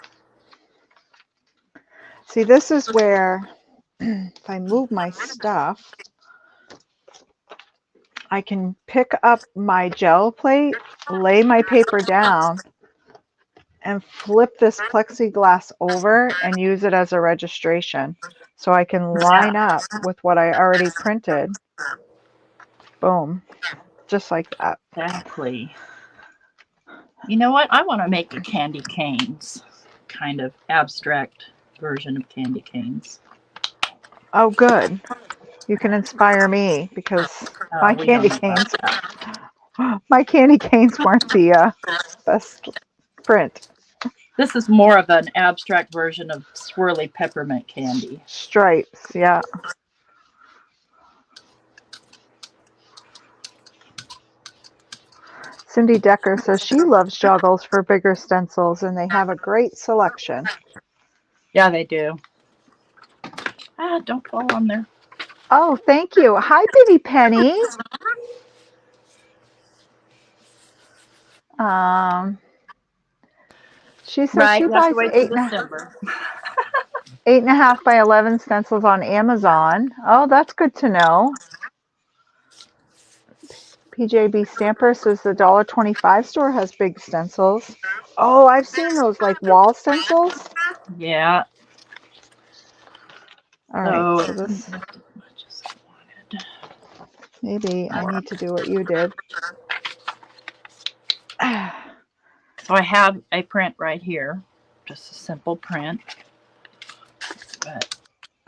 Speaker 2: See, this is where if I move my stuff, I can pick up my gel plate, lay my paper down, and flip this plexiglass over and use it as a registration. So I can line up with what I already printed. Boom. Just like that.
Speaker 1: Exactly. You know what? I want to make a candy canes kind of abstract version of candy canes.
Speaker 2: Oh, good. You can inspire me because my
Speaker 1: We don't
Speaker 2: candy
Speaker 1: know about
Speaker 2: canes,
Speaker 1: that.
Speaker 2: my candy canes weren't the best print.
Speaker 1: This is more of an abstract version of swirly peppermint candy.
Speaker 2: Stripes, yeah. Cindy Decker says she loves Joggles for bigger stencils and they have a great selection.
Speaker 1: Yeah, they do. Ah, don't fall on there.
Speaker 2: Oh, thank you. Hi, Bitty Penny. Um, she says
Speaker 1: Right,
Speaker 2: she
Speaker 1: you have to
Speaker 2: buys
Speaker 1: wait till December.
Speaker 2: 8.5 by 11 stencils on Amazon. Oh, that's good to know. PJB Stamper says the $1.25 store has big stencils. Oh, I've seen those like wall stencils.
Speaker 1: Yeah.
Speaker 2: All right,
Speaker 1: So
Speaker 2: so this maybe I need to do what you did.
Speaker 1: So I have a print right here, just a simple print, but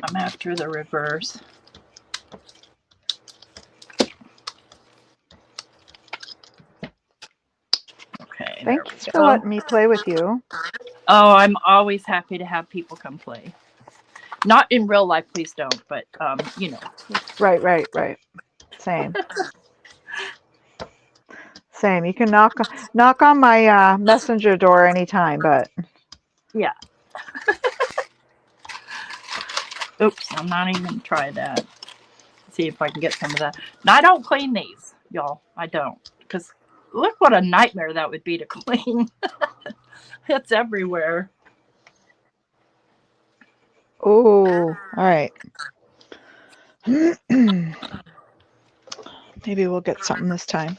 Speaker 1: I'm after the reverse. Okay, there
Speaker 2: Thanks
Speaker 1: we
Speaker 2: for
Speaker 1: go.
Speaker 2: letting me play with you.
Speaker 1: Oh, I'm always happy to have people come play. Not in real life, please don't, but you know.
Speaker 2: Right. Same. Same. You can knock on my messenger door anytime, but
Speaker 1: Yeah. Oops, I'm not even gonna try that. See if I can get some of that. Now I don't clean these, y'all. I don't. Because look what a nightmare that would be to clean. It's everywhere.
Speaker 2: oh, all right. Maybe we'll get something this time.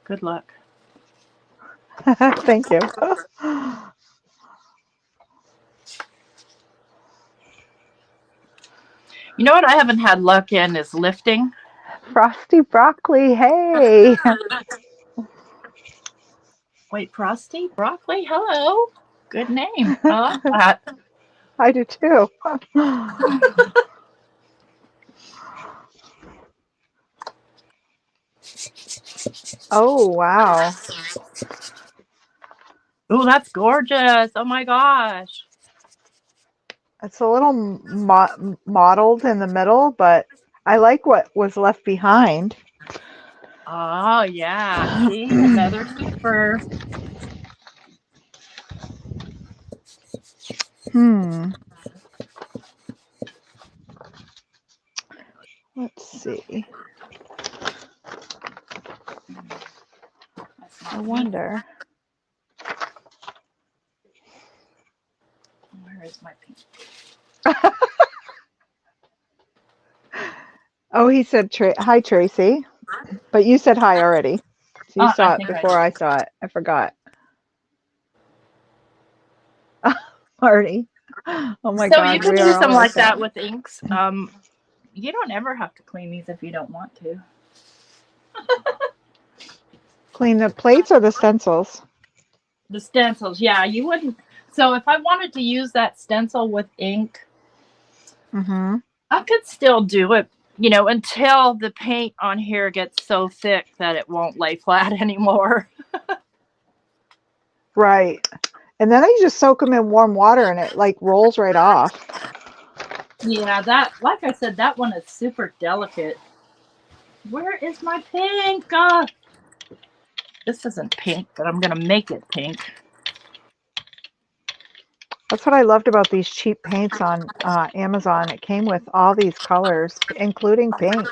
Speaker 1: Good luck.
Speaker 2: Thank you.
Speaker 1: You know what I haven't had luck in is lifting.
Speaker 2: Frosty Broccoli, hey.
Speaker 1: Wait, Frosty? Broccoli? Hello. Good name. I like that.
Speaker 2: I do too. Oh, wow.
Speaker 1: Oh, that's gorgeous. Oh my gosh.
Speaker 2: It's a little mottled in the middle, but I like what was left behind.
Speaker 1: Oh, yeah. See, another keeper.
Speaker 2: Let's see. I wonder.
Speaker 1: Where is my pink?
Speaker 2: Oh, he said, hi, Tracy. But you said hi already. So you
Speaker 1: I
Speaker 2: saw it
Speaker 1: think I
Speaker 2: before
Speaker 1: did.
Speaker 2: I saw it. I forgot. Marty. Oh my
Speaker 1: So you
Speaker 2: God,
Speaker 1: can
Speaker 2: we are
Speaker 1: use them
Speaker 2: all like
Speaker 1: like
Speaker 2: that.
Speaker 1: that with inks. You don't ever have to clean these if you don't want to.
Speaker 2: Clean the plates or the stencils?
Speaker 1: The stencils, yeah, you wouldn't. So if I wanted to use that stencil with ink,
Speaker 2: Mm-hmm.
Speaker 1: I could still do it, until the paint on here gets so thick that it won't lay flat anymore.
Speaker 2: Right. And then you just soak them in warm water and it like rolls right off.
Speaker 1: Yeah, that, like I said, that one is super delicate. Where is my pink? This isn't pink, but I'm going to make it pink.
Speaker 2: That's what I loved about these cheap paints on Amazon. It came with all these colors, including pink.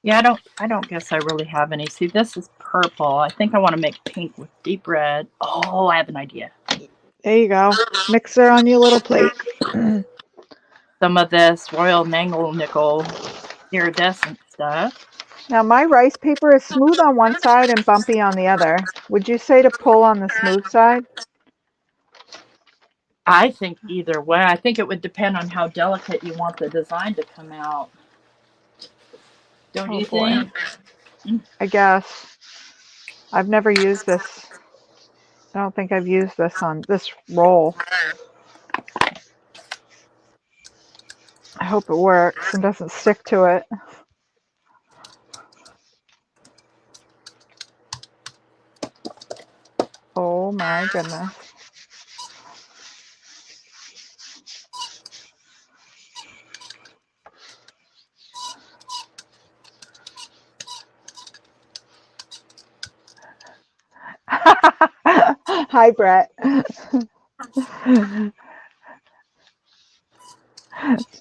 Speaker 1: Yeah, I don't guess I really have any. See, this is purple. I think I want to make pink with deep red. Oh, I have an idea.
Speaker 2: There you go. Mix it on your little plate.
Speaker 1: Some of this Royal Mangle Nickel iridescent stuff.
Speaker 2: Now my rice paper is smooth on one side and bumpy on the other. Would you say to pull on the smooth side?
Speaker 1: I think either way. I think it would depend on how delicate you want the design to come out. Don't
Speaker 2: Oh
Speaker 1: you
Speaker 2: boy.
Speaker 1: think?
Speaker 2: I guess. I've never used this. I don't think I've used this on this roll. I hope it works and doesn't stick to it. Oh my goodness. Hi, Brett.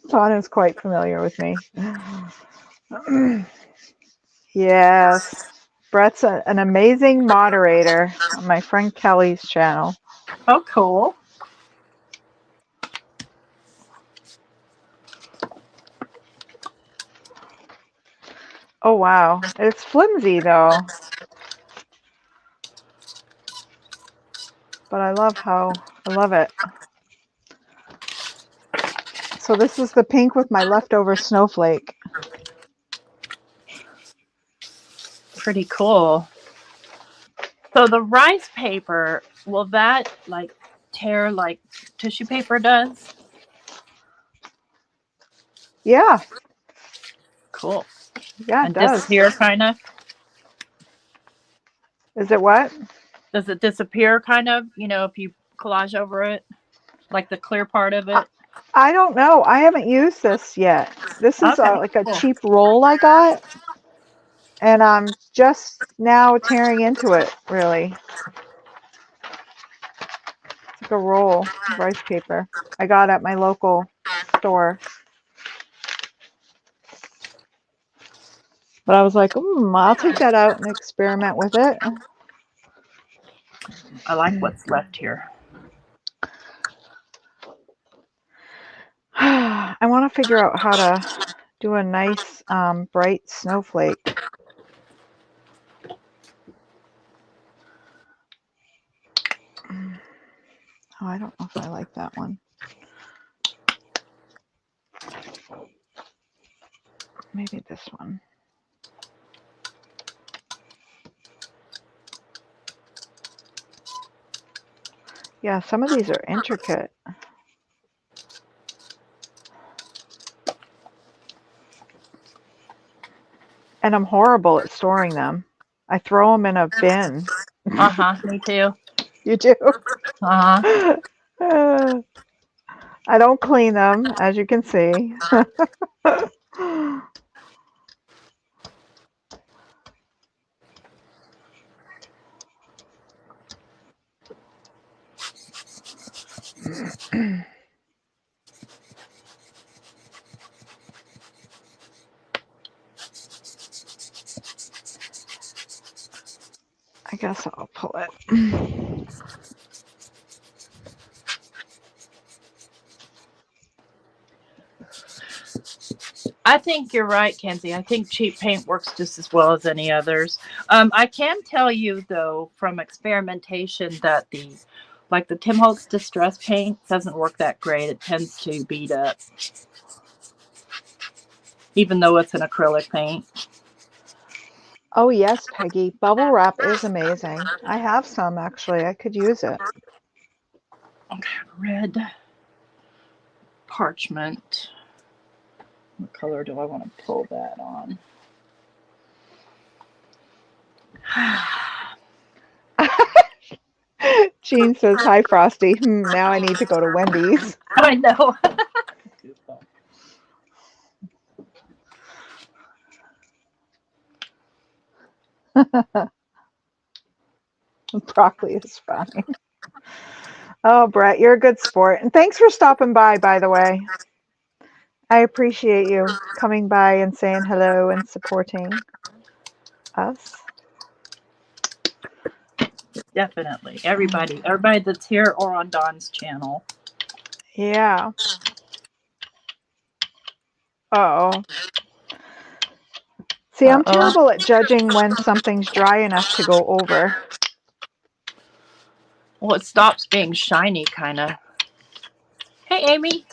Speaker 2: Ton is quite familiar with me. Yes. Brett's an amazing moderator on my friend Kelly's channel.
Speaker 1: Oh, cool.
Speaker 2: Oh, wow. It's flimsy, though. But I love it. So this is the pink with my leftover snowflake.
Speaker 1: Pretty cool. So the rice paper, will that like tear like tissue paper does?
Speaker 2: Yeah.
Speaker 1: Cool.
Speaker 2: Yeah, it
Speaker 1: And
Speaker 2: does.
Speaker 1: disappear kind of?
Speaker 2: Is it what?
Speaker 1: Does it disappear kind of, if you collage over it? Like the clear part of it?
Speaker 2: I don't know. I haven't used this yet. This is
Speaker 1: Okay,
Speaker 2: like a
Speaker 1: cool.
Speaker 2: cheap roll I got. And I'm just now tearing into it, really. It's like a roll of rice paper I got at my local store. But I was like, I'll take that out and experiment with it.
Speaker 1: I like what's left here.
Speaker 2: I want to figure out how to do a nice bright snowflake. Oh, I don't know if I like that one. Maybe this one. Yeah, some of these are intricate. And I'm horrible at storing them. I throw them in a bin.
Speaker 1: Me too.
Speaker 2: You do?
Speaker 1: Uh-huh.
Speaker 2: I don't clean them, as you can see. I guess I'll pull it.
Speaker 1: I think you're right, Kenzie. I think cheap paint works just as well as any others. I can tell you though from experimentation that the Tim Holtz Distress paint doesn't work that great. It tends to beat up, even though it's an acrylic paint.
Speaker 2: Oh, yes, Peggy. Bubble wrap is amazing. I have some actually. I could use it.
Speaker 1: Okay, red parchment. What color do I want to pull that on?
Speaker 2: Jean says, "Hi, Frosty. Now I need to go to Wendy's."
Speaker 1: I know.
Speaker 2: Broccoli is fine. Oh, Brett, you're a good sport. And thanks for stopping by the way. I appreciate you coming by and saying hello and supporting us.
Speaker 1: Definitely. Everybody that's here or on Dawn's channel.
Speaker 2: Yeah. Uh-oh. See, I'm terrible at judging when something's dry enough to go over.
Speaker 1: Well, it stops being shiny, kind of. Hey, Amy.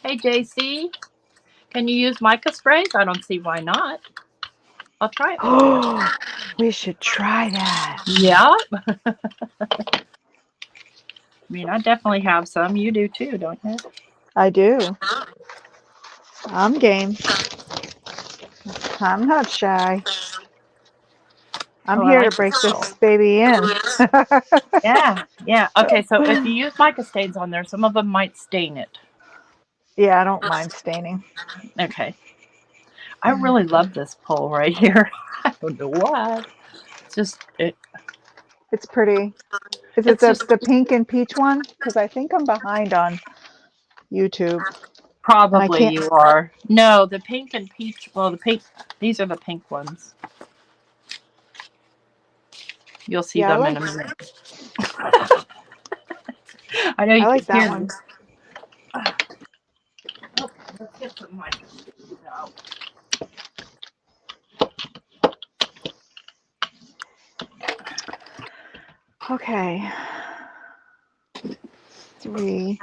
Speaker 1: Hey, JC. Can you use mica sprays? I don't see why not. I'll try it for you.
Speaker 2: Oh, we should try that.
Speaker 1: Yeah. I mean, I definitely have some. You do too, don't you?
Speaker 2: I do. I'm game. I'm not shy. I'm
Speaker 1: Oh, I
Speaker 2: here to
Speaker 1: like
Speaker 2: break
Speaker 1: this.
Speaker 2: this baby in.
Speaker 1: Yeah. Okay, so if you use mica stains on there, some of them might stain it.
Speaker 2: Yeah, I don't mind staining.
Speaker 1: Okay. I really love this pole right here. I don't know why. It's just
Speaker 2: It's pretty. Is it
Speaker 1: it's just
Speaker 2: the pink and peach one? Because I think I'm behind on YouTube. And I
Speaker 1: probably
Speaker 2: can't.
Speaker 1: you are. No, the pink and peach. Well, the pink. These are the pink ones. You'll see
Speaker 2: Yeah,
Speaker 1: them in a minute. I know
Speaker 2: I
Speaker 1: you can
Speaker 2: like that
Speaker 1: hear
Speaker 2: one.
Speaker 1: them. Oh, let's get some mica stains out.
Speaker 2: Okay. 3.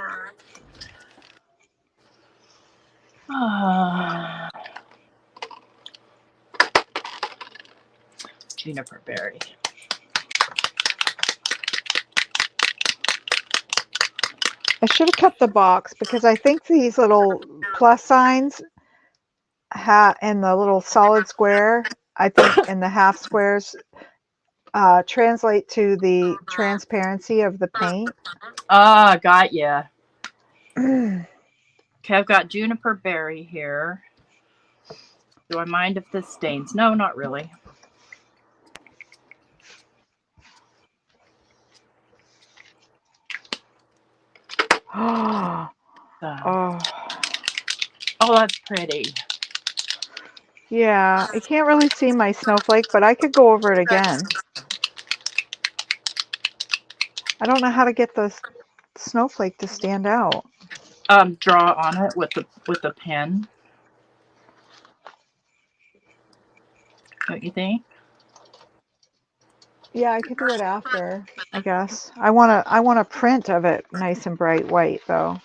Speaker 1: Juniper berry.
Speaker 2: I should have kept the box because I think these little plus signs and the little solid square, I think, and the half squares translate to the transparency of the paint.
Speaker 1: Got ya. Okay, I've got juniper berry here. Do I mind if this stains? No, not really.
Speaker 2: Oh,
Speaker 1: that's pretty.
Speaker 2: yeah. I can't really see my snowflake, but I could go over it again. I don't know how to get the snowflake to stand out.
Speaker 1: Draw on it with the pen. Don't you think?
Speaker 2: Yeah, I could do it after, I guess. I want a print of it nice and bright white though.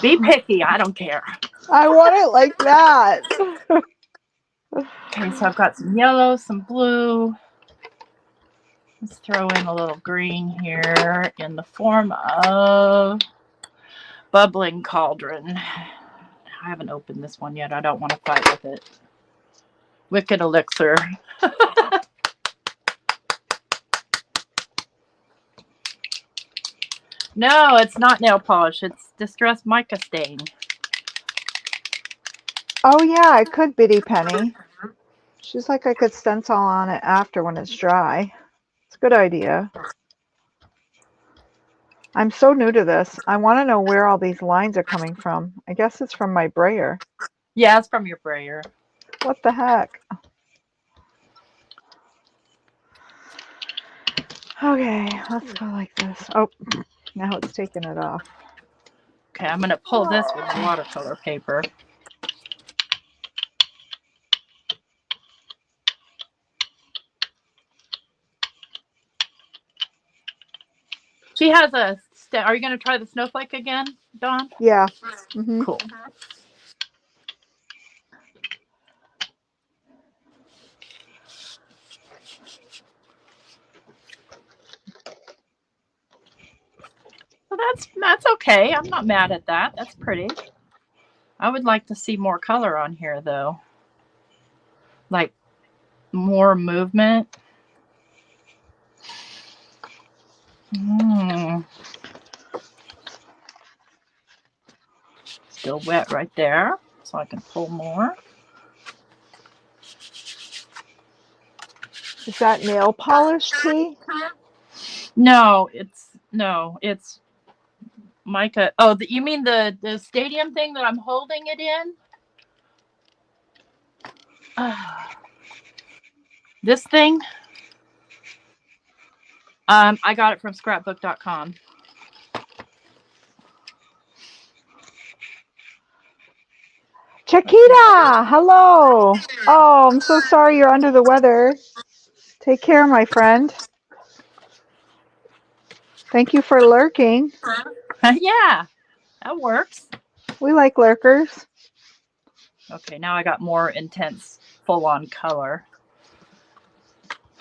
Speaker 1: Be picky. I don't care.
Speaker 2: I want it like that.
Speaker 1: Okay, so I've got some yellow, some blue. Let's throw in a little green here in the form of bubbling cauldron. I haven't opened this one yet. I don't want to fight with it. Wicked elixir. No, it's not nail polish. It's distressed mica stain.
Speaker 2: Oh yeah, I could Biddy Penny. She's like I could stencil on it after when it's dry. It's a good idea. I'm so new to this. I want to know where all these lines are coming from. I guess it's from my brayer.
Speaker 1: Yeah, it's from your brayer.
Speaker 2: What the heck? Okay, let's go like this. Oh, now it's taking it off.
Speaker 1: Okay, I'm going to pull this with watercolor paper. She has a... Are you going to try the snowflake again, Dawn?
Speaker 2: Yeah. Mm-hmm.
Speaker 1: Cool. Well, that's okay. I'm not mad at that. That's pretty. I would like to see more color on here, though. Like more movement. Still wet right there, so I can pull more.
Speaker 2: Is that nail polish, T?
Speaker 1: No, it's mica. Oh, you mean the stadium thing that I'm holding it in? This thing? I got it from scrapbook.com.
Speaker 2: Chiquita, hello. Oh, I'm so sorry you're under the weather. Take care, my friend. Thank you for lurking.
Speaker 1: Yeah, that works.
Speaker 2: We like lurkers.
Speaker 1: Okay, now I got more intense, full-on color.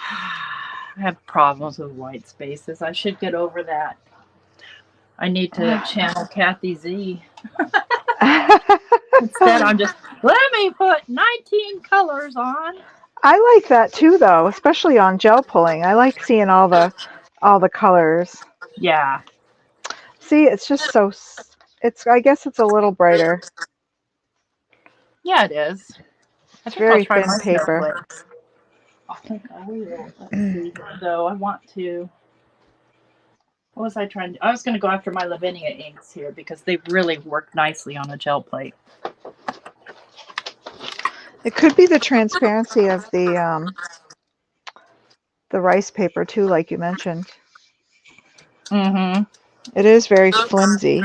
Speaker 1: I have problems with white spaces. I should get over that. I need to channel Kathy Z. Instead, I'm just, let me put 19 colors on.
Speaker 2: I like that too, though, especially on gel pulling. I like seeing all the colors.
Speaker 1: Yeah.
Speaker 2: See, it's just so. I guess it's a little brighter.
Speaker 1: Yeah, it is. I
Speaker 2: It's
Speaker 1: think I'll
Speaker 2: very
Speaker 1: try
Speaker 2: thin
Speaker 1: my
Speaker 2: paper.
Speaker 1: snowflakes. I think I will. Let's see. Though I want to. What was I trying to? I was going to go after my Lavinia inks here because they really work nicely on a gel plate.
Speaker 2: It could be the transparency of the rice paper too, like you mentioned.
Speaker 1: Mm-hmm.
Speaker 2: It is very flimsy.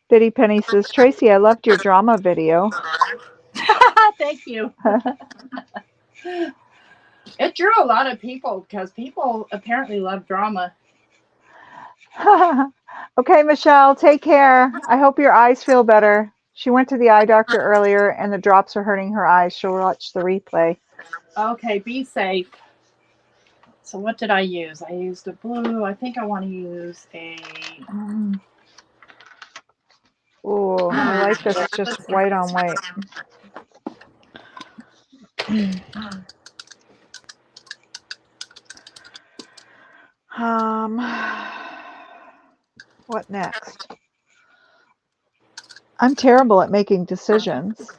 Speaker 2: Biddy Penny says, Tracy, I loved your drama video.
Speaker 1: Thank you. It drew a lot of people because people apparently love drama.
Speaker 2: Okay, Michelle, take care. I hope your eyes feel better. She went to the eye doctor earlier and the drops are hurting her eyes. She'll watch the replay.
Speaker 1: Okay, be safe. So what did I use? I used a blue. I think I want to use a...
Speaker 2: Oh, I like this just white on white. What next? I'm terrible at making decisions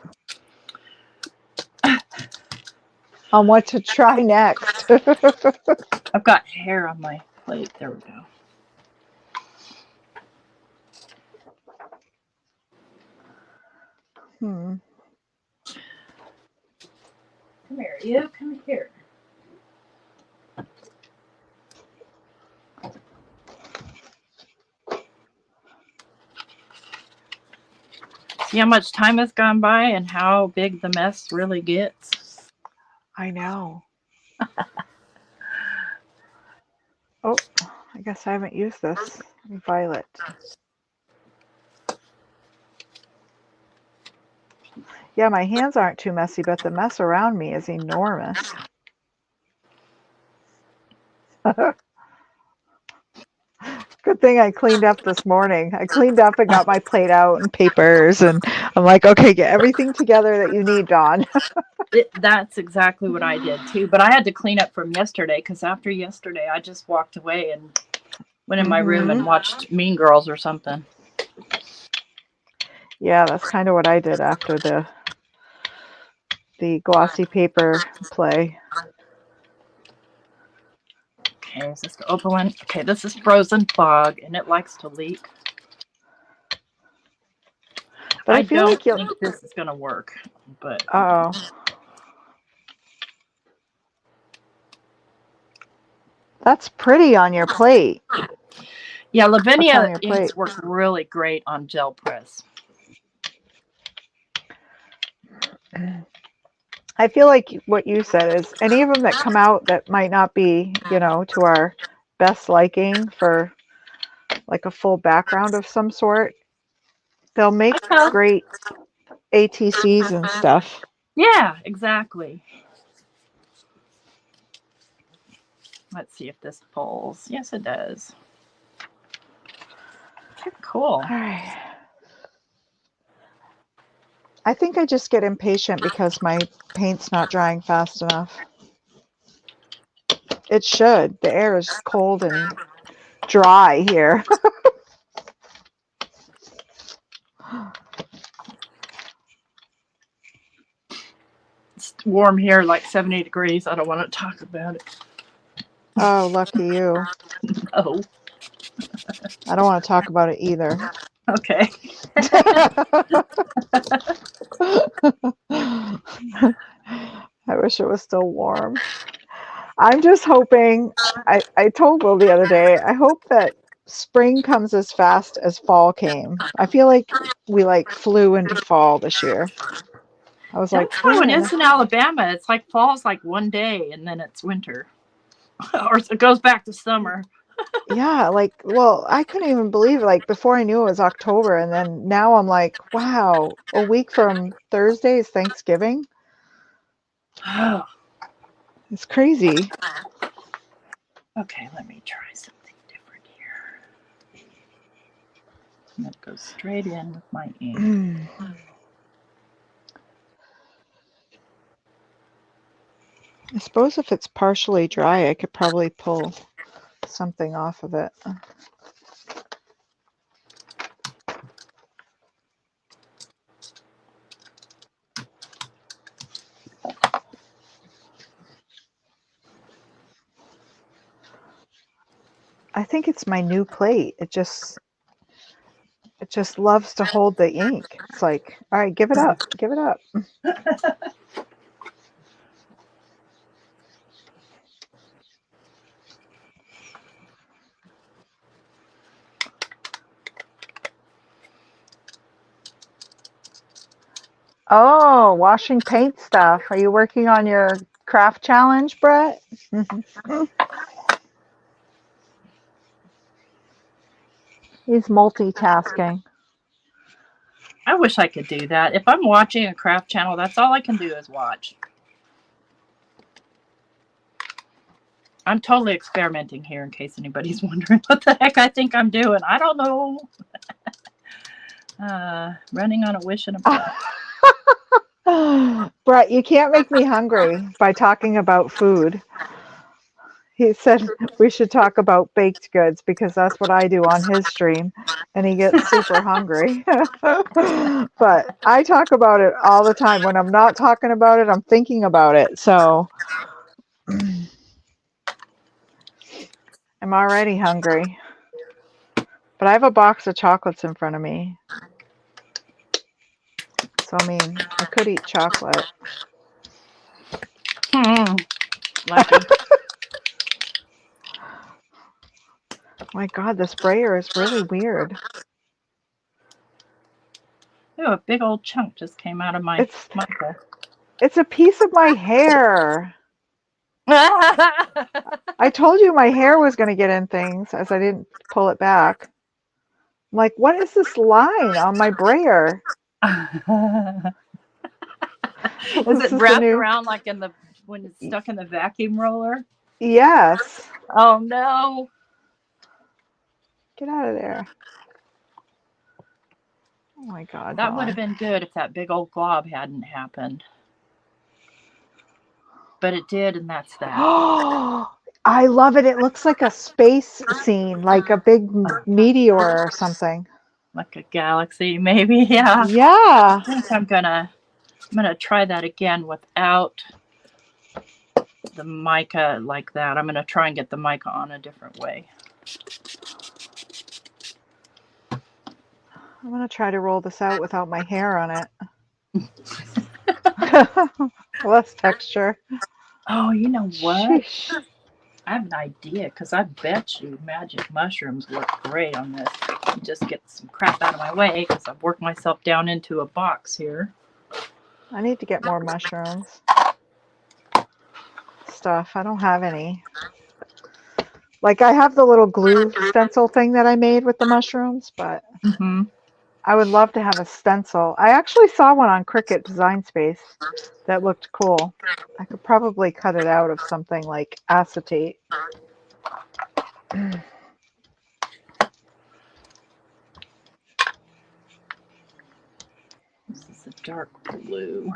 Speaker 2: on what to try next.
Speaker 1: I've got hair on my plate. There we go. Come here, you. Come here. See how much time has gone by and how big the mess really gets?
Speaker 2: I know. Oh, I guess I haven't used this. Violet. Yeah, my hands aren't too messy, but the mess around me is enormous. Good thing I cleaned up this morning. I cleaned up and got my plate out and papers, and I'm like, okay, get everything together that you need, Dawn.
Speaker 1: That's exactly what I did too. But I had to clean up from yesterday because after yesterday, I just walked away and went in my room and watched Mean Girls or something.
Speaker 2: Yeah, that's kind of what I did after the glossy paper play.
Speaker 1: Okay, is this the open one? Okay, this is Frozen Fog, and it likes to leak.
Speaker 2: But I
Speaker 1: I
Speaker 2: feel
Speaker 1: don't
Speaker 2: like you'll.
Speaker 1: think this is gonna work. But
Speaker 2: Oh, that's pretty on your plate.
Speaker 1: yeah,
Speaker 2: What's on
Speaker 1: Lavinia
Speaker 2: your plate?
Speaker 1: inks work really great on gel press.
Speaker 2: I feel like what you said is any of them that come out that might not be, to our best liking for like a full background of some sort, they'll make
Speaker 1: Okay.
Speaker 2: great ATCs and stuff.
Speaker 1: Yeah, exactly. Let's see if this pulls. Yes, it does. Okay, cool.
Speaker 2: All right. I think I just get impatient because my paint's not drying fast enough. It should. The air is cold and dry here.
Speaker 1: It's warm here, like 70 degrees. I don't want to talk about it.
Speaker 2: Oh, lucky you.
Speaker 1: Oh,
Speaker 2: I don't want to talk about it either.
Speaker 1: okay.
Speaker 2: I wish it was still warm. I'm just hoping, I told Will the other day, I hope that spring comes as fast as fall came. I feel like we like flew into fall this year. I was like,
Speaker 1: That's how
Speaker 2: we're
Speaker 1: it
Speaker 2: in the,
Speaker 1: is in Alabama. It's like fall's like one day and then it's winter. Or it goes back to summer.
Speaker 2: yeah, like, well, I couldn't even believe it. Like before I knew it was October, and then now I'm like, wow, a week from Thursday is Thanksgiving. It's crazy.
Speaker 1: Okay, let me try something different here. I'm going to go straight in with my ink.
Speaker 2: I suppose if it's partially dry, I could probably pull something off of it. I think it's my new plate. It just loves to hold the ink. It's like, all right, give it up. Give it up. Oh, washing paint stuff. Are you working on your craft challenge, Brett? He's multitasking.
Speaker 1: I wish I could do that. If I'm watching a craft channel, that's all I can do is watch. I'm totally experimenting here in case anybody's wondering what the heck I think I'm doing. I don't know. Running on a wish and a prayer.
Speaker 2: Brett, you can't make me hungry by talking about food. He said we should talk about baked goods because that's what I do on his stream, and he gets super hungry. But I talk about it all the time. When I'm not talking about it, I'm thinking about it. So I'm already hungry. But I have a box of chocolates in front of me. So, I mean, I could eat chocolate.
Speaker 1: Lucky.
Speaker 2: My God, the sprayer is really weird.
Speaker 1: Ooh, a big old chunk just came out of my
Speaker 2: It's
Speaker 1: mica.
Speaker 2: it's a piece of my hair. I told you my hair was going to get in things as I didn't pull it back. I'm like, what is this line on my brayer?
Speaker 1: Is
Speaker 2: This
Speaker 1: it
Speaker 2: is the
Speaker 1: wrapped
Speaker 2: new.
Speaker 1: around like when it's stuck in the vacuum roller?
Speaker 2: Yes.
Speaker 1: Oh no.
Speaker 2: Get out of there. Oh my God,
Speaker 1: That would have
Speaker 2: Dawn.
Speaker 1: been good if that big old glob hadn't happened. But it did, and that's that.
Speaker 2: Oh, I love it. It looks like a space scene, like a big meteor or something.
Speaker 1: Like a galaxy, maybe. Yeah.
Speaker 2: Yeah.
Speaker 1: I think I'm gonna try that again without the mica like that. I'm gonna try and get the mica on a different way.
Speaker 2: I'm going to try to roll this out without my hair on it. Less texture.
Speaker 1: Oh, you know what?
Speaker 2: Sheesh.
Speaker 1: I have an idea because I bet you magic mushrooms work great on this. Just get some crap out of my way because I've worked myself down into a box here.
Speaker 2: I need to get more mushrooms. Stuff. I don't have any. Like I have the little glue stencil thing that I made with the mushrooms, but
Speaker 1: Mm-hmm.
Speaker 2: I would love to have a stencil. I actually saw one on Cricut Design Space that looked cool. I could probably cut it out of something like acetate.
Speaker 1: This is a dark blue.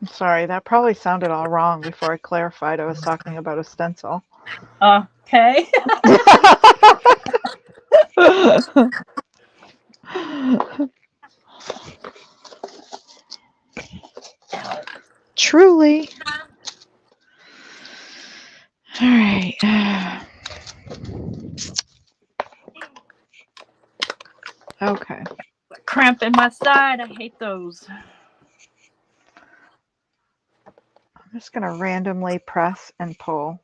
Speaker 2: I'm sorry, that probably sounded all wrong before I clarified I was talking about a stencil.
Speaker 1: Okay.
Speaker 2: Truly. All right. Okay.
Speaker 1: Cramp in my side. I hate those.
Speaker 2: I'm just going to randomly press and pull.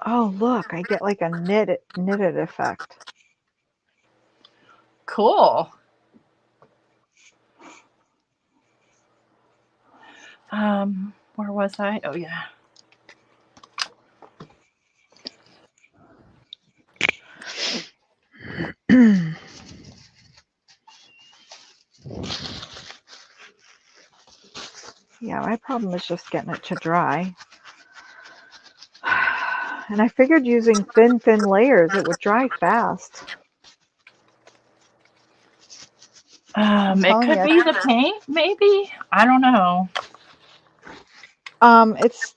Speaker 2: Oh, look, I get like a knitted effect.
Speaker 1: Cool. Where was I? Oh yeah.
Speaker 2: Yeah, my problem is just getting it to dry. And I figured using thin layers, it would dry fast. I'm
Speaker 1: It
Speaker 2: telling
Speaker 1: could
Speaker 2: you.
Speaker 1: be the paint, maybe. I don't know.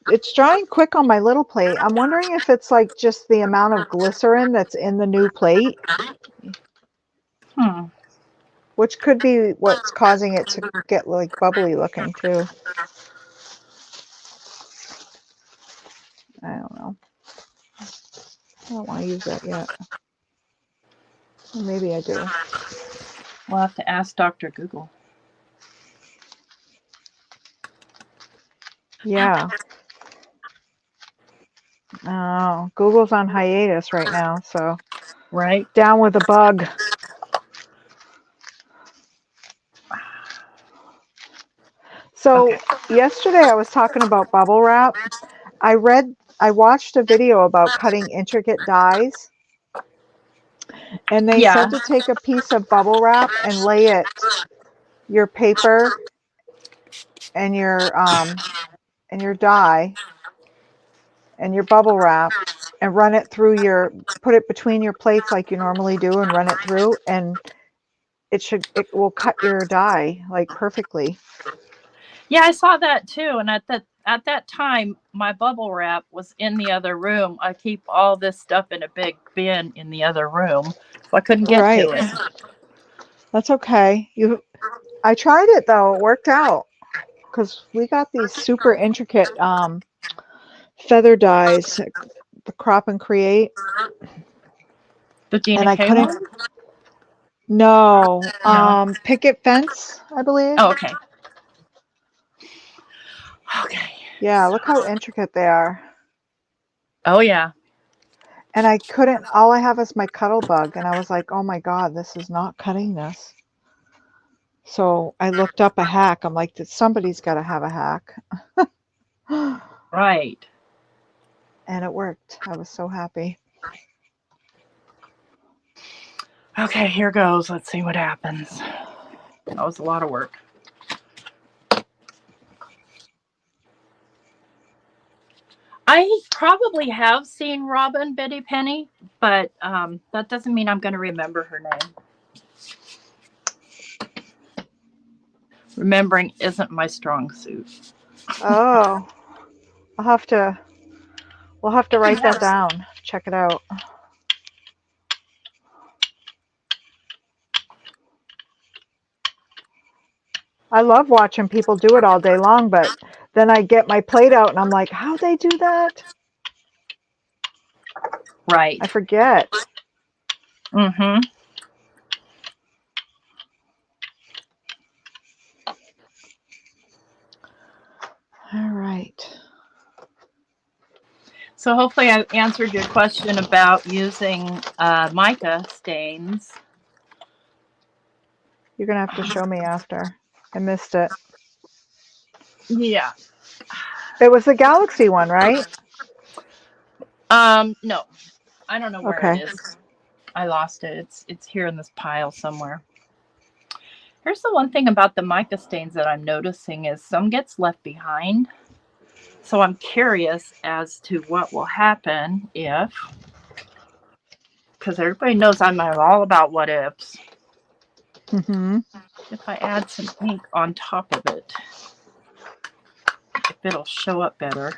Speaker 2: It's drying quick on my little plate. I'm wondering if it's like just the amount of glycerin that's in the new plate,
Speaker 1: Hmm.
Speaker 2: which could be what's causing it to get like bubbly looking too. I don't know. I don't want to use that yet. Or maybe I do.
Speaker 1: We'll have to ask Dr. Google.
Speaker 2: Yeah. Oh, Google's on hiatus right now, so
Speaker 1: Right?
Speaker 2: down with the bug. So
Speaker 1: Okay.
Speaker 2: yesterday I was talking about bubble wrap. I watched a video about cutting intricate dies, and they
Speaker 1: Yeah.
Speaker 2: said to take a piece of bubble wrap and lay it, your paper and your die and your bubble wrap, and run it through put it between your plates like you normally do and run it through, and it will cut your die like perfectly.
Speaker 1: Yeah, I saw that too. And at that time, my bubble wrap was in the other room. I keep all this stuff in a big bin in the other room, so I couldn't get to
Speaker 2: Right.
Speaker 1: it.
Speaker 2: That's okay. I tried it though. It worked out because we got these super intricate feather dies, the Crop and Create,
Speaker 1: The Gina
Speaker 2: and I
Speaker 1: K
Speaker 2: couldn't.
Speaker 1: one?
Speaker 2: No,
Speaker 1: No.
Speaker 2: Picket Fence, I believe.
Speaker 1: Oh, okay. Okay.
Speaker 2: Yeah, look how intricate they are.
Speaker 1: Oh yeah.
Speaker 2: And I couldn't. All I have is my Cuddle Bug, and I was like, "Oh my God, this is not cutting this." So I looked up a hack. I'm like, somebody's got to have a hack,"
Speaker 1: Right.
Speaker 2: and it worked. I was so happy.
Speaker 1: Okay, here goes. Let's see what happens. That was a lot of work. I probably have seen Robin Betty Penny, but that doesn't mean I'm going to remember her name. Remembering isn't my strong suit.
Speaker 2: Oh, I'll have to. We'll have to write that down. Check it out. I love watching people do it all day long, but then I get my plate out and I'm like, how'd they do that?
Speaker 1: Right.
Speaker 2: I forget.
Speaker 1: Mm-hmm.
Speaker 2: All right.
Speaker 1: So hopefully I answered your question about using mica stains.
Speaker 2: You're going to have to show me after. I missed it.
Speaker 1: Yeah.
Speaker 2: It was the Galaxy one, right?
Speaker 1: No, I don't know where it
Speaker 2: Okay.
Speaker 1: is. I lost it. It's here in this pile somewhere. Here's the one thing about the mica stains that I'm noticing is some gets left behind. So I'm curious as to what will happen if, because everybody knows I'm all about what ifs.
Speaker 2: Mm-hmm.
Speaker 1: If I add some ink on top of it, if it'll show up better.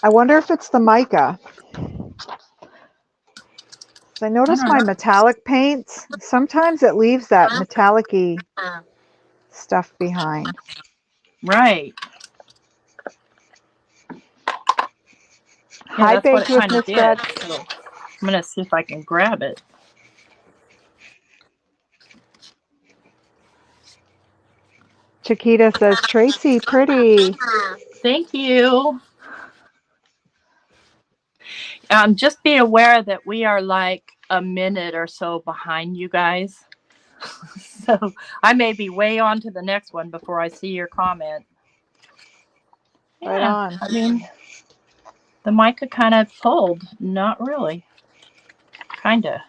Speaker 2: I wonder if it's the mica. I notice my metallic paints, sometimes it leaves that metallic-y stuff behind.
Speaker 1: Right. Yeah,
Speaker 2: Hi,
Speaker 1: that's what
Speaker 2: Baked
Speaker 1: it
Speaker 2: with
Speaker 1: kind of
Speaker 2: Miss
Speaker 1: did.
Speaker 2: Red.
Speaker 1: So I'm going to see if I can grab it.
Speaker 2: Chiquita says, Tracy, pretty.
Speaker 1: Thank you. Just be aware that we are like a minute or so behind you guys. So I may be way on to the next one before I see your comment.
Speaker 2: Right
Speaker 1: Yeah,
Speaker 2: on.
Speaker 1: I mean, the mica kind of pulled. Not really. Kind of.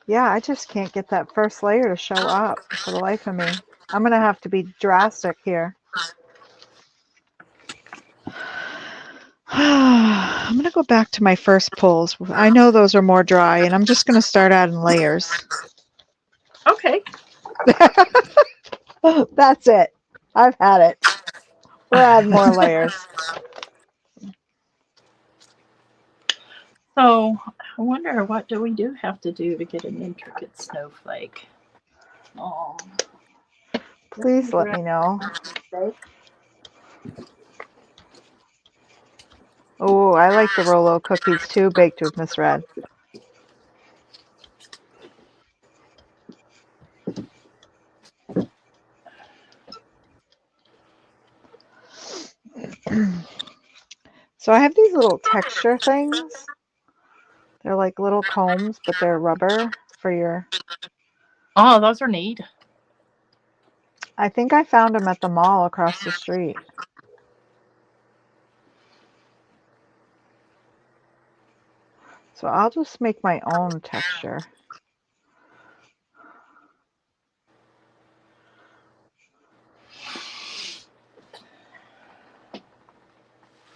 Speaker 2: Yeah, I just can't get that first layer to show up for the life of me. I'm going to have to be drastic here. I'm going to go back to my first pulls. I know those are more dry, and I'm just going to start adding layers.
Speaker 1: Okay.
Speaker 2: That's it. I've had it. We're adding more layers.
Speaker 1: So I wonder, what do we have to do to get an intricate snowflake? Oh,
Speaker 2: Please let me know. Oh, I like the Rolo cookies too, baked with Miss Red. So I have these little texture things. They're like little combs, but they're rubber for your...
Speaker 1: Oh, those are neat.
Speaker 2: I think I found them at the mall across the street. So I'll just make my own texture.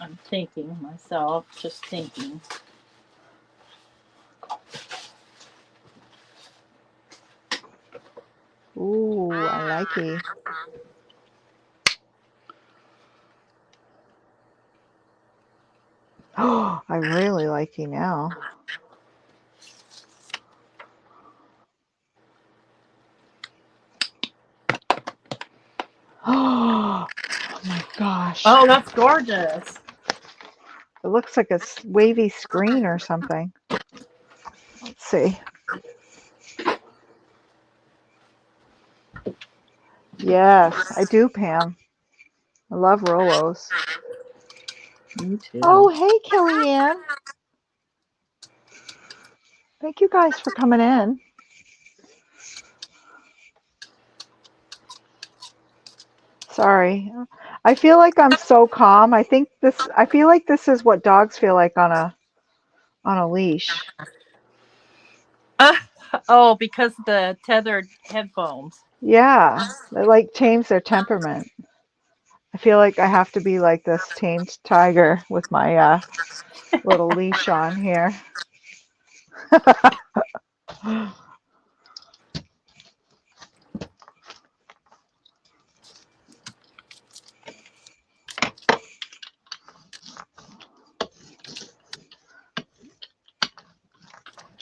Speaker 1: I'm thinking myself, just thinking.
Speaker 2: Ooh, I like it. Oh, I really like it now. Oh my gosh.
Speaker 1: Oh, that's gorgeous.
Speaker 2: It looks like a wavy screen or something. Let's see. Yes, I do, Pam. I love Rolos.
Speaker 1: Me too.
Speaker 2: Oh, hey, Kellyanne. Thank you guys for coming in. Sorry. I feel like I'm so calm. I feel like this is what dogs feel like on a leash.
Speaker 1: Oh, because the tethered headphones.
Speaker 2: Yeah, they like tames their temperament. I feel like I have to be like this tamed tiger with my little leash on here.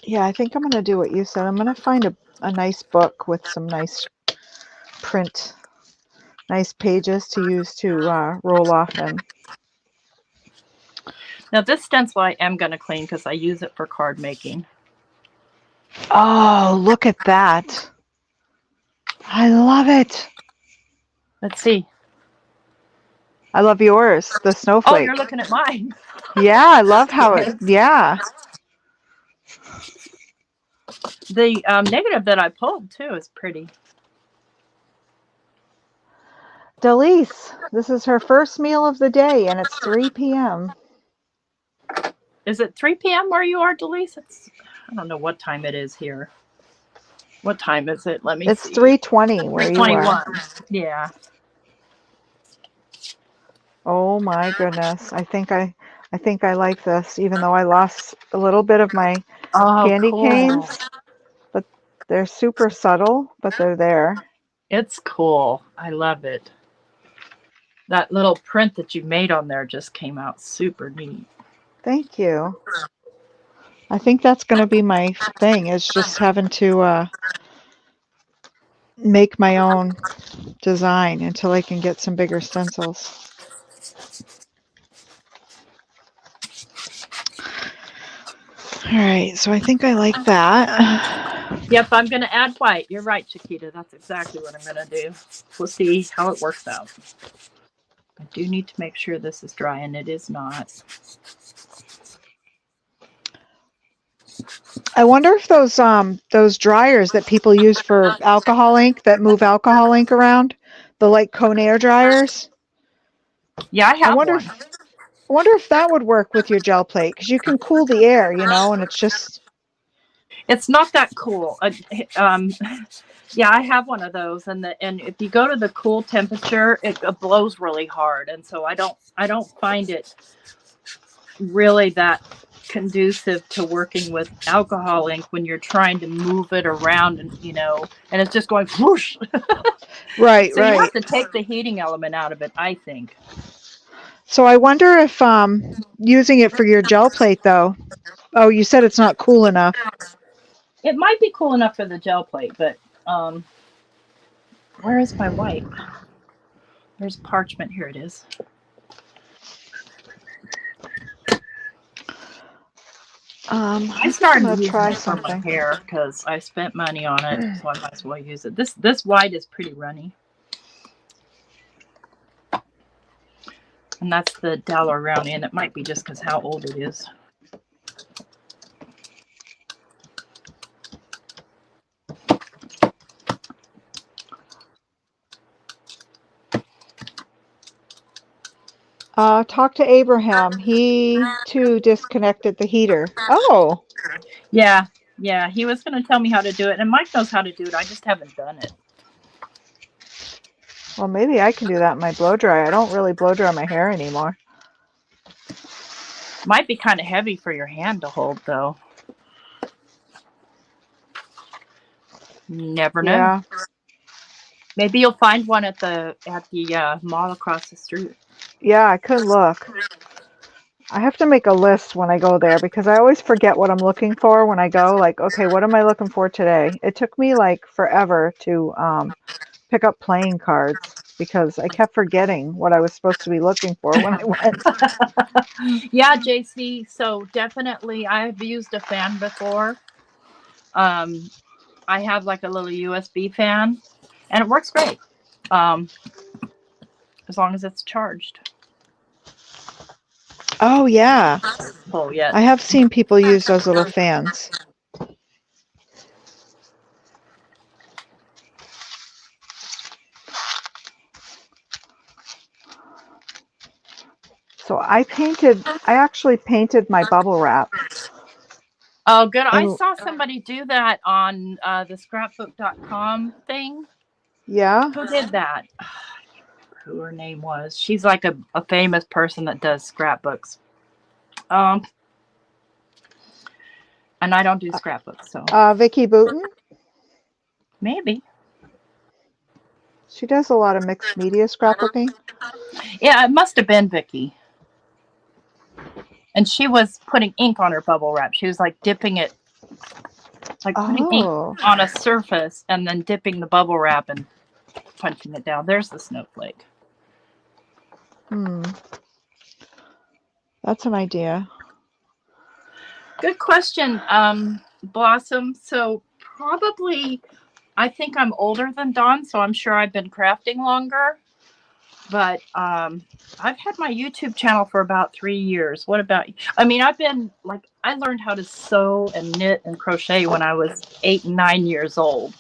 Speaker 2: Yeah, I think I'm going to do what you said. I'm going to find a nice book with some nice print, nice pages to use to roll off in.
Speaker 1: Now this stencil I am going to clean because I use it for card making.
Speaker 2: Oh, look at that. I love it.
Speaker 1: Let's see.
Speaker 2: I love yours, the
Speaker 1: Oh, you're
Speaker 2: snowflake.
Speaker 1: looking at mine.
Speaker 2: Yeah, I love how it,
Speaker 1: Yes.
Speaker 2: yeah.
Speaker 1: The negative that I pulled too is pretty.
Speaker 2: Delise, this is her first meal of the day and it's 3 p.m.
Speaker 1: Is it 3 p.m. where you are, Delise? I don't know what time it is here. What time is it? Let me
Speaker 2: It's
Speaker 1: see.
Speaker 2: 3:20 where you are.
Speaker 1: 3:21. Yeah.
Speaker 2: Oh my goodness. I think I like this, even though I lost a little bit of my
Speaker 1: Oh,
Speaker 2: candy
Speaker 1: cool.
Speaker 2: canes, but they're super subtle, but they're there.
Speaker 1: It's cool. I love it. That little print that you made on there just came out super neat.
Speaker 2: Thank you. I think that's going to be my thing, is just having to make my own design until I can get some bigger stencils. All right, so I think I like that.
Speaker 1: Yep, I'm going to add white. You're right, Chiquita. That's exactly what I'm going to do. We'll see how it works out. I do need to make sure this is dry, and it is not.
Speaker 2: I wonder if those dryers that people use for alcohol ink that move alcohol ink around, the like Conair dryers.
Speaker 1: Yeah, I
Speaker 2: I
Speaker 1: have one.
Speaker 2: wonder if that would work with your gel plate because you can cool the air, and it's just
Speaker 1: It's not that cool. Yeah, I have one of those, and if you go to the cool temperature, it blows really hard, and so I don't find it really that conducive to working with alcohol ink when you're trying to move it around, and it's just going whoosh.
Speaker 2: right,
Speaker 1: So you have
Speaker 2: right.
Speaker 1: to take the heating element out of it, I think.
Speaker 2: So I wonder if using it for your gel plate though. Oh, you said it's not cool enough.
Speaker 1: It might be cool enough for the gel plate, but um, where is my white? There's parchment. Here it is. I
Speaker 2: I'm
Speaker 1: started
Speaker 2: gonna
Speaker 1: using
Speaker 2: try
Speaker 1: it for my
Speaker 2: something.
Speaker 1: hair because I spent money on it, so I might as well use it. This white is pretty runny, and that's the Daler-Rowney, and it might be just because how old it is.
Speaker 2: Talk to Abraham. He too disconnected the heater. Oh,
Speaker 1: Yeah, yeah. He was going to tell me how to do it, and Mike knows how to do it. I just haven't done it.
Speaker 2: well, maybe I can do that in my blow dryer. I don't really blow dry my hair anymore.
Speaker 1: Might be kind of heavy for your hand to hold, though. Never know.
Speaker 2: Yeah,
Speaker 1: Maybe you'll find one at the mall across the street.
Speaker 2: yeah, I could look. I have to make a list when I go there because I always forget what I'm looking for when I go. Like, okay, what am I looking for today? It took me like forever to pick up playing cards because I kept forgetting what I was supposed to be looking for when I went.
Speaker 1: Yeah, JC. So definitely, I've used a fan before. Um, I have like a little USB fan, and it works great. Um, as long as it's charged.
Speaker 2: Oh, yeah.
Speaker 1: Full yet.
Speaker 2: I have seen people use those little fans. So I actually painted my bubble wrap.
Speaker 1: Oh, good. I
Speaker 2: And
Speaker 1: saw somebody do that on the scrapbook.com thing.
Speaker 2: yeah,
Speaker 1: Who did that? I can't remember who her name was. She's like a famous person that does scrapbooks. Um, and I don't do scrapbooks, so
Speaker 2: Vicky Booten,
Speaker 1: maybe.
Speaker 2: she does a lot of mixed media scrapbooking.
Speaker 1: Yeah, it must have been Vicky. And she was putting ink on her bubble wrap. She was like dipping it, like putting ink
Speaker 2: Oh,
Speaker 1: on a surface and then dipping the bubble wrap and punching it down. There's the snowflake.
Speaker 2: that's an idea.
Speaker 1: Good question, Blossom. So probably I think I'm older than Dawn, so I'm sure I've been crafting longer. But I've had my YouTube channel for about 3 years. What about you? I mean, I've been like, I learned how to sew and knit and crochet when I was 8 and 9 years old,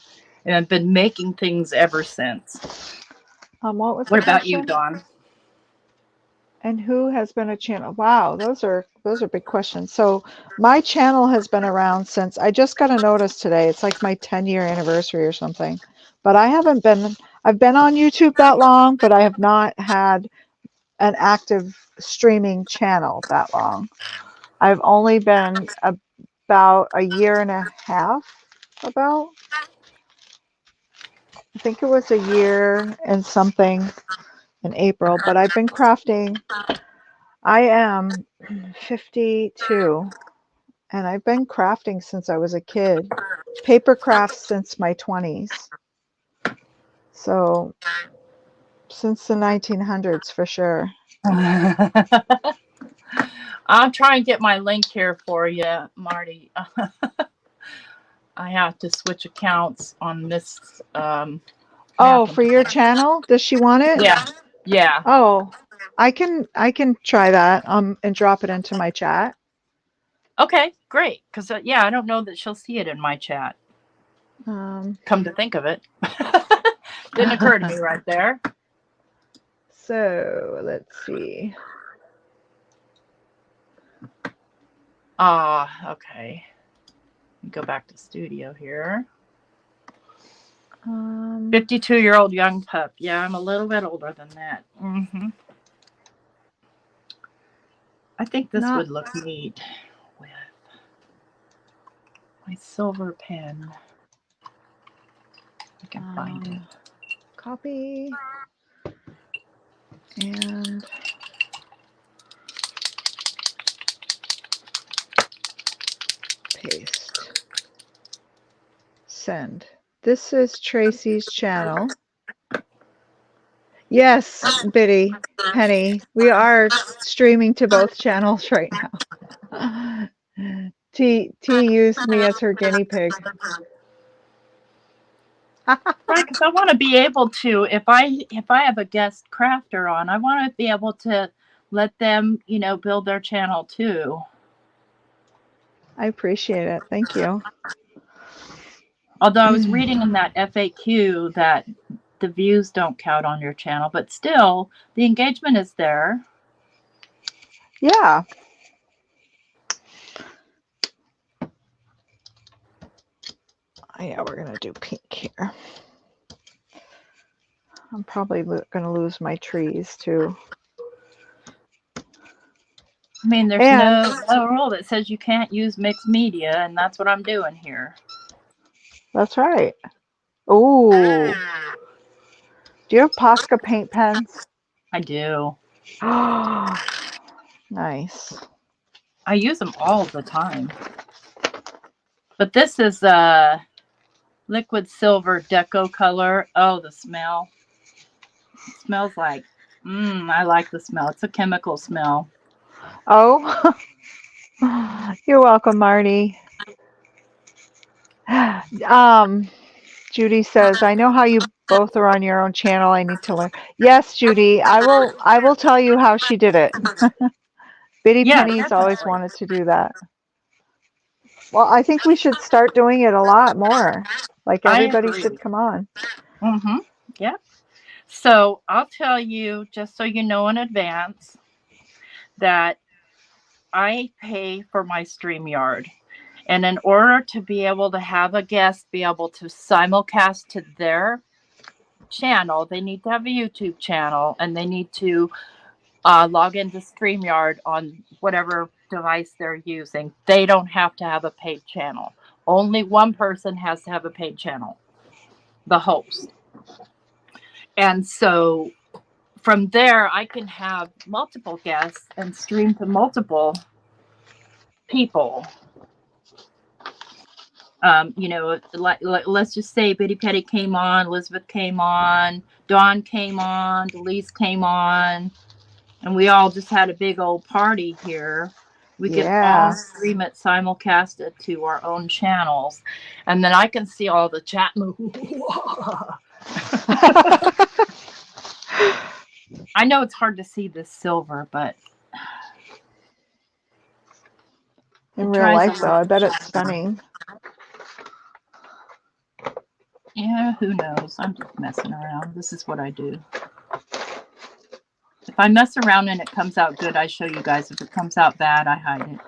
Speaker 1: and I've been making things ever since.
Speaker 2: What was the
Speaker 1: What about you,
Speaker 2: question?
Speaker 1: Dawn?
Speaker 2: And who has been a channel? Wow, those are big questions. So my channel has been around since I just got a notice today. It's like my 10-year anniversary or something. But I've been on YouTube that long, but I have not had an active streaming channel that long. I've only been about a year and a half, about. I think it was a year and something in April, but I've been crafting. I am 52 and I've been crafting since I was a kid. Paper crafts since my 20s. So since the 1900s for sure.
Speaker 1: I'll try and get my link here for you, Marty. I have to switch accounts on this
Speaker 2: Oh,
Speaker 1: map.
Speaker 2: for your channel? Does she want it?
Speaker 1: Yeah, yeah.
Speaker 2: Oh, I can try that and drop it into my chat.
Speaker 1: Okay, great. Because yeah, I don't know that she'll see it in my chat.
Speaker 2: Um,
Speaker 1: Come to think of it, didn't occur to me right there.
Speaker 2: so let's see.
Speaker 1: Okay. Go back to studio here.
Speaker 2: 52
Speaker 1: 52-year-old young pup. Yeah, I'm a little bit older than that. I think this
Speaker 2: Not
Speaker 1: would look neat with my silver pen. I can find it.
Speaker 2: copy and paste. Send. This is Tracy's channel. Yes, Biddy, Penny, we are streaming to both channels right now. T used me as her guinea pig.
Speaker 1: Right, because I want to be able to, if I have a guest crafter on, I want to be able to let them, build their channel too.
Speaker 2: I appreciate it. Thank you.
Speaker 1: Although I was reading in that FAQ that the views don't count on your channel, but still the engagement is there.
Speaker 2: Yeah. Yeah, we're going to do pink here. I'm probably going to lose my trees too.
Speaker 1: I mean, there's no rule that says you can't use mixed media, and that's what I'm doing here.
Speaker 2: That's right. Ooh. Do you have Posca paint pens?
Speaker 1: I do.
Speaker 2: Nice.
Speaker 1: I use them all the time. But this is a liquid silver deco color. Oh, the smell. It smells like, I like the smell. It's a chemical smell.
Speaker 2: Oh, you're welcome, Marty. Judy says, I know how you both are on your own channel. I need to learn. Yes, Judy, I will tell you how she did it. Biddy
Speaker 1: Yeah,
Speaker 2: Penny's
Speaker 1: definitely.
Speaker 2: always wanted to do that. Well, I think we should start doing it a lot more. Like everybody should come on.
Speaker 1: Yeah. So I'll tell you, just so you know in advance, that I pay for my StreamYard. And in order to be able to have a guest be able to simulcast to their channel, they need to have a YouTube channel and they need to log into StreamYard on whatever device they're using. They don't have to have a paid channel. Only one person has to have a paid channel, the host. And so from there, I can have multiple guests and stream to multiple people. Let's just say Bitty Petty came on, Elizabeth came on, Dawn came on, Delise came on, and we all just had a big old party here. We can all
Speaker 2: Yeah.
Speaker 1: stream it simulcasted to our own channels, and then I can see all the chat. I know it's hard to see this silver, but
Speaker 2: In
Speaker 1: it
Speaker 2: real
Speaker 1: tries a
Speaker 2: life, though, I
Speaker 1: little
Speaker 2: bet it's
Speaker 1: sharper.
Speaker 2: stunning.
Speaker 1: Yeah, who knows? I'm just messing around. This is what I do. If I mess around and it comes out good, I show you guys. If it comes out bad, I hide it.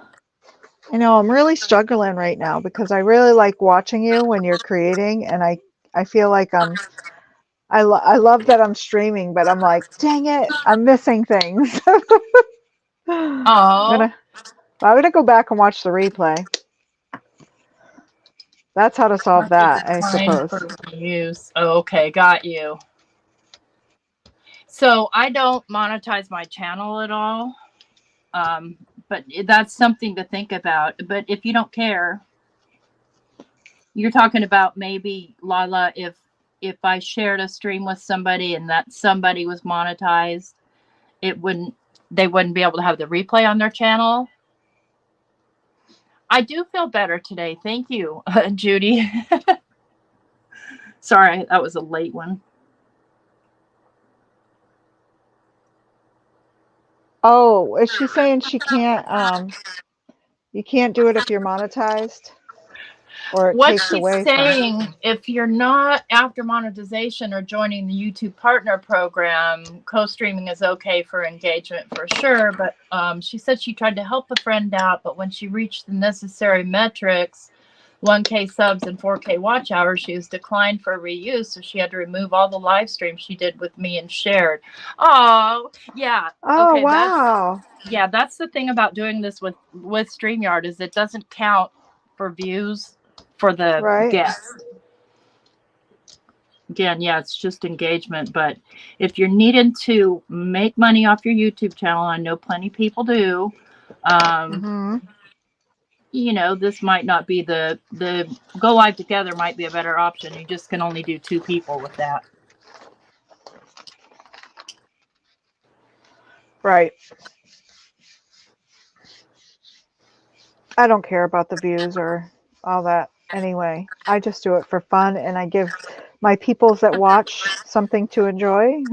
Speaker 2: I know I'm really struggling right now because I really like watching you when you're creating, and I feel like I love that I'm streaming, but I'm like, dang it, I'm missing things. I'm
Speaker 1: Oh,
Speaker 2: gonna go back and watch the replay. That's how to solve
Speaker 1: market
Speaker 2: that, I
Speaker 1: decline
Speaker 2: suppose.
Speaker 1: for reuse. Oh, okay, got you. So I don't monetize my channel at all, um, but that's something to think about. But if you don't care, you're talking about maybe Lala, if I shared a stream with somebody and that somebody was monetized, it wouldn't they wouldn't be able to have the replay on their channel. I do feel better today. Thank you, Judy. Sorry, that was a late one.
Speaker 2: Oh, is she saying she can't you can't do it if you're monetized or it
Speaker 1: What
Speaker 2: takes
Speaker 1: she's
Speaker 2: away from?
Speaker 1: saying, if you're not after monetization or joining the YouTube Partner Program, co-streaming is okay for engagement for sure. But she said she tried to help a friend out, but when she reached the necessary metrics, 1K subs and 4K watch hours, she was declined for reuse, so she had to remove all the live streams she did with me and shared. Oh, yeah.
Speaker 2: Oh,
Speaker 1: Okay, that's
Speaker 2: wow.
Speaker 1: yeah, that's the thing about doing this with StreamYard is it doesn't count for views for the
Speaker 2: Right.
Speaker 1: guest. Again, yeah, it's just engagement. But if you're needing to make money off your YouTube channel, I know plenty of people do.
Speaker 2: Mm-hmm.
Speaker 1: You know, this might not be the go live together might be a better option. You just can only do 2 people with that.
Speaker 2: Right. I don't care about the views or all that anyway. I just do it for fun and I give my peoples that watch something to enjoy,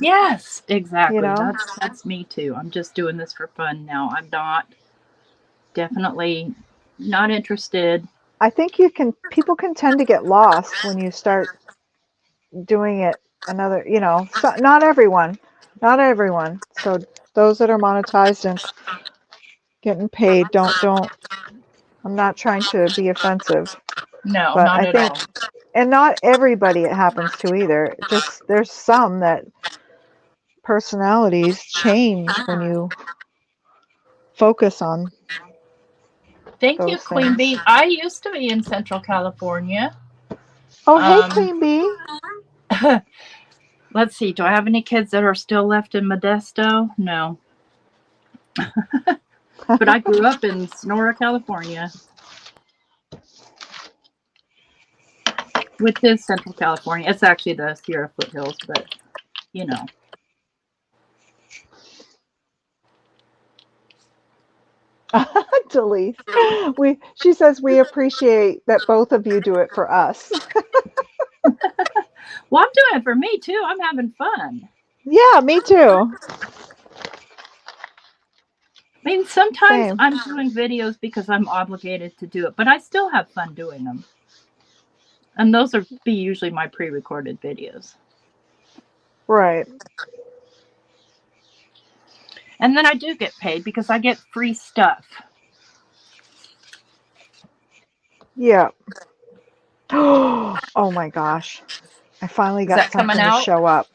Speaker 1: Yes,
Speaker 2: you
Speaker 1: exactly.
Speaker 2: know.
Speaker 1: That's me too. I'm just doing this for fun now. I'm not definitely not interested.
Speaker 2: I think people can tend to get lost when you start doing it another, so not everyone. So those that are monetized and getting paid, don't I'm not trying to be offensive,
Speaker 1: No,
Speaker 2: but
Speaker 1: not
Speaker 2: I
Speaker 1: at
Speaker 2: think,
Speaker 1: all.
Speaker 2: and not everybody it happens to either. Just there's some that personalities change when you focus on
Speaker 1: Thank you,
Speaker 2: those
Speaker 1: Queen
Speaker 2: things.
Speaker 1: Bee. I used to be in Central California.
Speaker 2: Oh, hey,
Speaker 1: Um,
Speaker 2: Queen Bee.
Speaker 1: let's see. Do I have any kids that are still left in Modesto? No. But I grew up in Sonora, California, which is Central California. It's actually the Sierra foothills, but you know.
Speaker 2: Delise. She says we appreciate that both of you do it for us.
Speaker 1: Well, I'm doing it for me too. I'm having fun.
Speaker 2: Yeah, me too.
Speaker 1: I mean, sometimes
Speaker 2: Same.
Speaker 1: I'm doing videos because I'm obligated to do it, but I still have fun doing them. And those are be usually my pre-recorded videos.
Speaker 2: Right.
Speaker 1: And then I do get paid because I get free stuff.
Speaker 2: Yeah. Oh my gosh. I finally
Speaker 1: Is
Speaker 2: got
Speaker 1: that coming
Speaker 2: something to
Speaker 1: out?
Speaker 2: show up.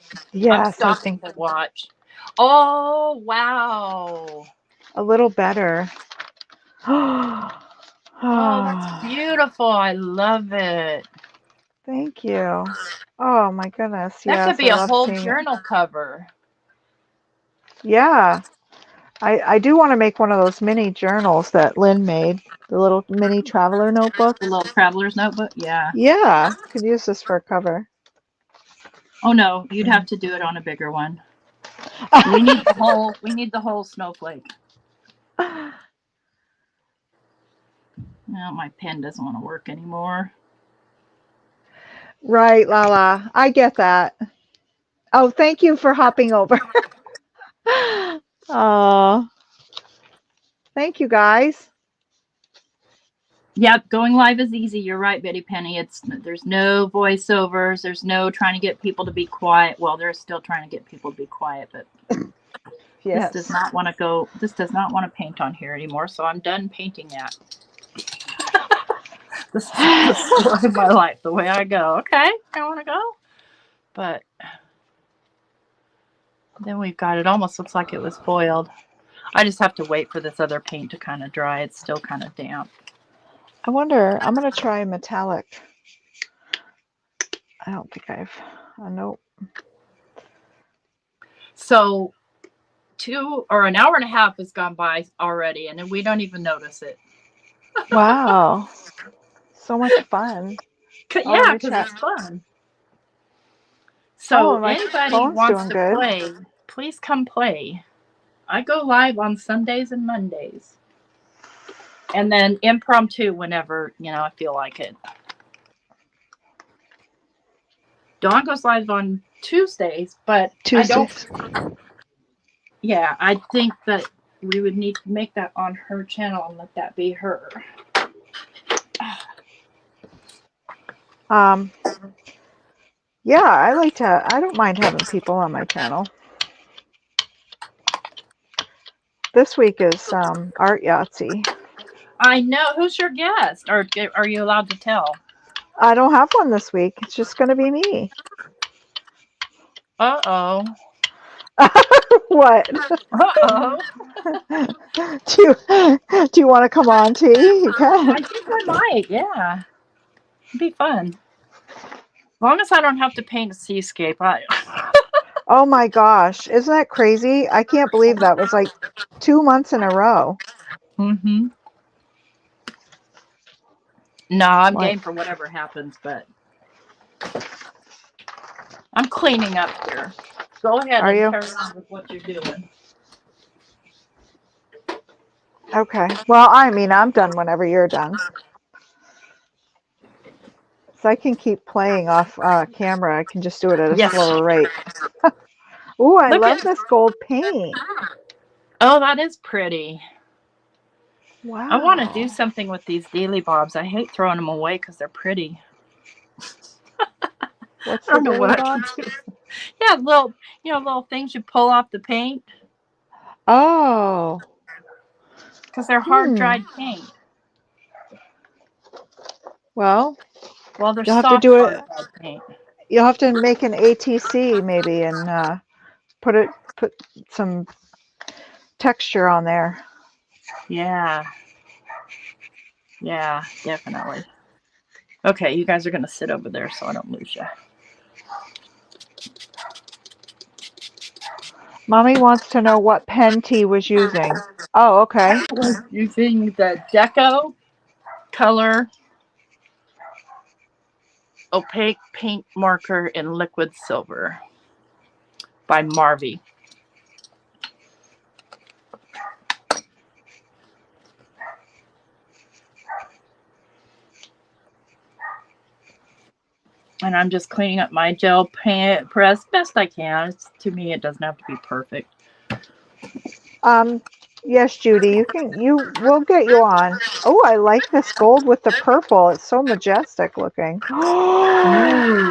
Speaker 1: I'm
Speaker 2: Yes, I
Speaker 1: stopping
Speaker 2: think
Speaker 1: to watch. Oh, wow.
Speaker 2: a little better.
Speaker 1: Oh, that's beautiful. I love it.
Speaker 2: Thank you. Oh my goodness.
Speaker 1: That could
Speaker 2: Yes, I
Speaker 1: be a
Speaker 2: love
Speaker 1: whole
Speaker 2: seeing it.
Speaker 1: journal cover.
Speaker 2: Yeah. I do want to make one of those mini journals that Lynn made, the little mini traveler
Speaker 1: The
Speaker 2: notebooks.
Speaker 1: little traveler's notebook. Yeah.
Speaker 2: Yeah, could use this for a cover.
Speaker 1: Oh no, you'd have to do it on a bigger one. We need the whole snowflake. Well, my pen doesn't want to work anymore.
Speaker 2: Right, Lala. I get that. Oh, thank you for hopping over. Oh, thank you guys.
Speaker 1: Yep, going live is easy. You're right, Betty Penny. There's no voiceovers. There's no trying to get people to be quiet. Well, they're still trying to get people to be quiet, but this does
Speaker 2: Yes.
Speaker 1: not want to go. This does not want to paint on here anymore. So I'm done painting that. This is the story of my life, the way I go. Okay, I want to go, but then we've got it. Almost looks like it was foiled. I just have to wait for this other paint to kind of dry. It's still kind of damp.
Speaker 2: I wonder, I'm going to try metallic. I don't think nope.
Speaker 1: So 2 or an hour and a half has gone by already, and we don't even notice it.
Speaker 2: Wow. So much fun.
Speaker 1: Yeah, because it's fun. So anybody wants to play, please come play. I go live on Sundays and Mondays. And then impromptu whenever, I feel like it. Dawn goes live on Tuesdays, but
Speaker 2: Tuesdays.
Speaker 1: I think that we would need to make that on her channel and let that be her.
Speaker 2: Yeah, I don't mind having people on my channel. This week is Art Yahtzee.
Speaker 1: I know. Who's your guest? Or are you allowed to tell?
Speaker 2: I don't have one this week. It's just going to be me.
Speaker 1: Uh-oh.
Speaker 2: What?
Speaker 1: Uh-oh.
Speaker 2: Do you want to come on, T? You can.
Speaker 1: I think I might, yeah. It'd be fun. As long as I don't have to paint a seascape.
Speaker 2: Oh my gosh. Isn't that crazy? I can't believe that was like 2 months in a row.
Speaker 1: Mm-hmm. No, I'm game for whatever happens, but I'm cleaning up here. Go ahead and carry on with what you're doing.
Speaker 2: Okay. Well, I mean, I'm done whenever you're done. So I can keep playing off camera. I can just do it at a slower rate. Ooh, I love this gold paint.
Speaker 1: Oh, that is pretty.
Speaker 2: Wow.
Speaker 1: I want to do something with these daily bobs. I hate throwing them away because they're pretty.
Speaker 2: What's the daily bob?
Speaker 1: Yeah, little things you pull off the paint.
Speaker 2: Oh.
Speaker 1: Because they're hard dried paint.
Speaker 2: Well,
Speaker 1: they're
Speaker 2: you'll have to do it.
Speaker 1: Paint.
Speaker 2: You'll have to make an ATC maybe and put some texture on there.
Speaker 1: Yeah. Yeah, definitely. Okay, you guys are going to sit over there so I don't lose you.
Speaker 2: Mommy wants to know what pen T was using. Oh, okay.
Speaker 1: I was using the Deco Color Opaque Paint Marker in Liquid Silver by Marvy. And I'm just cleaning up my gel paint press best I can. To me, it doesn't have to be perfect.
Speaker 2: Yes, Judy, we'll get you on. Oh, I like this gold with the purple. It's so majestic looking.
Speaker 1: Oh,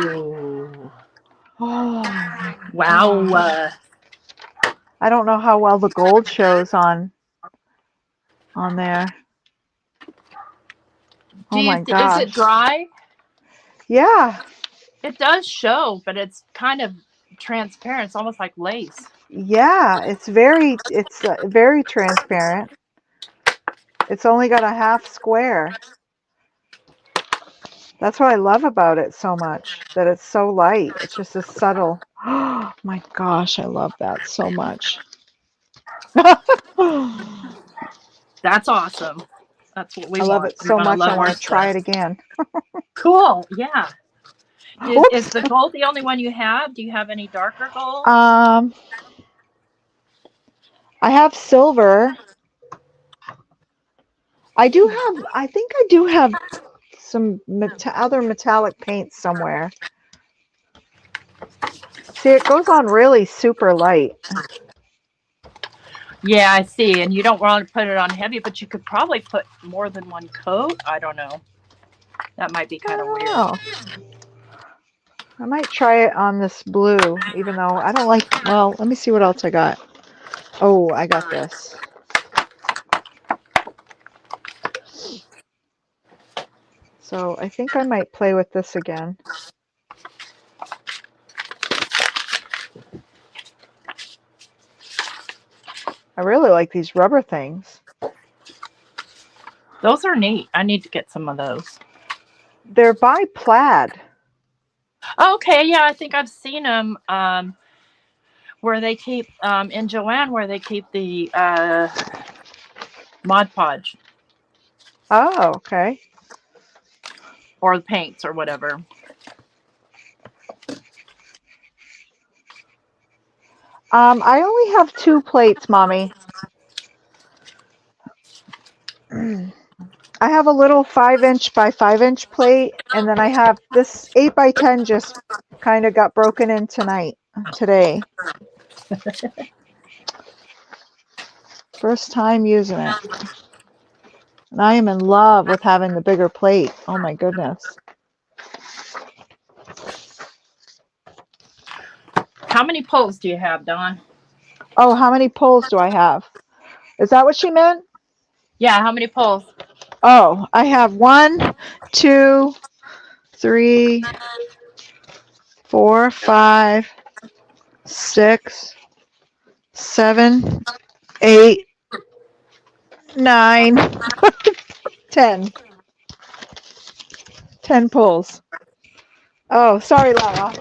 Speaker 2: my
Speaker 1: wow.
Speaker 2: gosh. I don't know how well the gold shows on there. Oh my gosh.
Speaker 1: Is it dry?
Speaker 2: Yeah.
Speaker 1: It does show, but it's kind of transparent. It's almost like lace.
Speaker 2: Yeah, it's very transparent. It's only got a half square. That's what I love about it so much, that it's so light. It's just a subtle. Oh my gosh, I love that so much.
Speaker 1: That's awesome. That's what we want.
Speaker 2: I love it so much. I want to try it again.
Speaker 1: Cool. Yeah. Is the gold the only one you have? Do you have any darker gold?
Speaker 2: I have silver. I think I do have some other metallic paints somewhere. See, it goes on really super light.
Speaker 1: Yeah, I see. And you don't want to put it on heavy, but you could probably put more than one coat. I don't know. That might be
Speaker 2: I
Speaker 1: kind of
Speaker 2: don't
Speaker 1: weird.
Speaker 2: know. I might try it on this blue, even though I don't like, well, let me see what else I got. Oh, I got this. So I think I might play with this again. I really like these rubber things.
Speaker 1: Those are neat. I need to get some of those.
Speaker 2: They're by Plaid.
Speaker 1: Okay, yeah, I think I've seen them where they keep in Joanne, where they keep the Mod Podge
Speaker 2: Oh, okay.
Speaker 1: or the paints or whatever.
Speaker 2: I only have 2 plates, Mommy. I have a little 5-inch by 5-inch plate, and then I have this 8 by 10 just kind of got broken in today. First time using it. And I am in love with having the bigger plate. Oh my goodness.
Speaker 1: How many pulls do you have, Dawn?
Speaker 2: Oh, how many pulls do I have? Is that what she meant?
Speaker 1: Yeah, how many pulls?
Speaker 2: Oh, I have 1, 2, 3, 4, 5, 6, 7, 8, 9, 10. 10 pulls. Oh, sorry, Lara.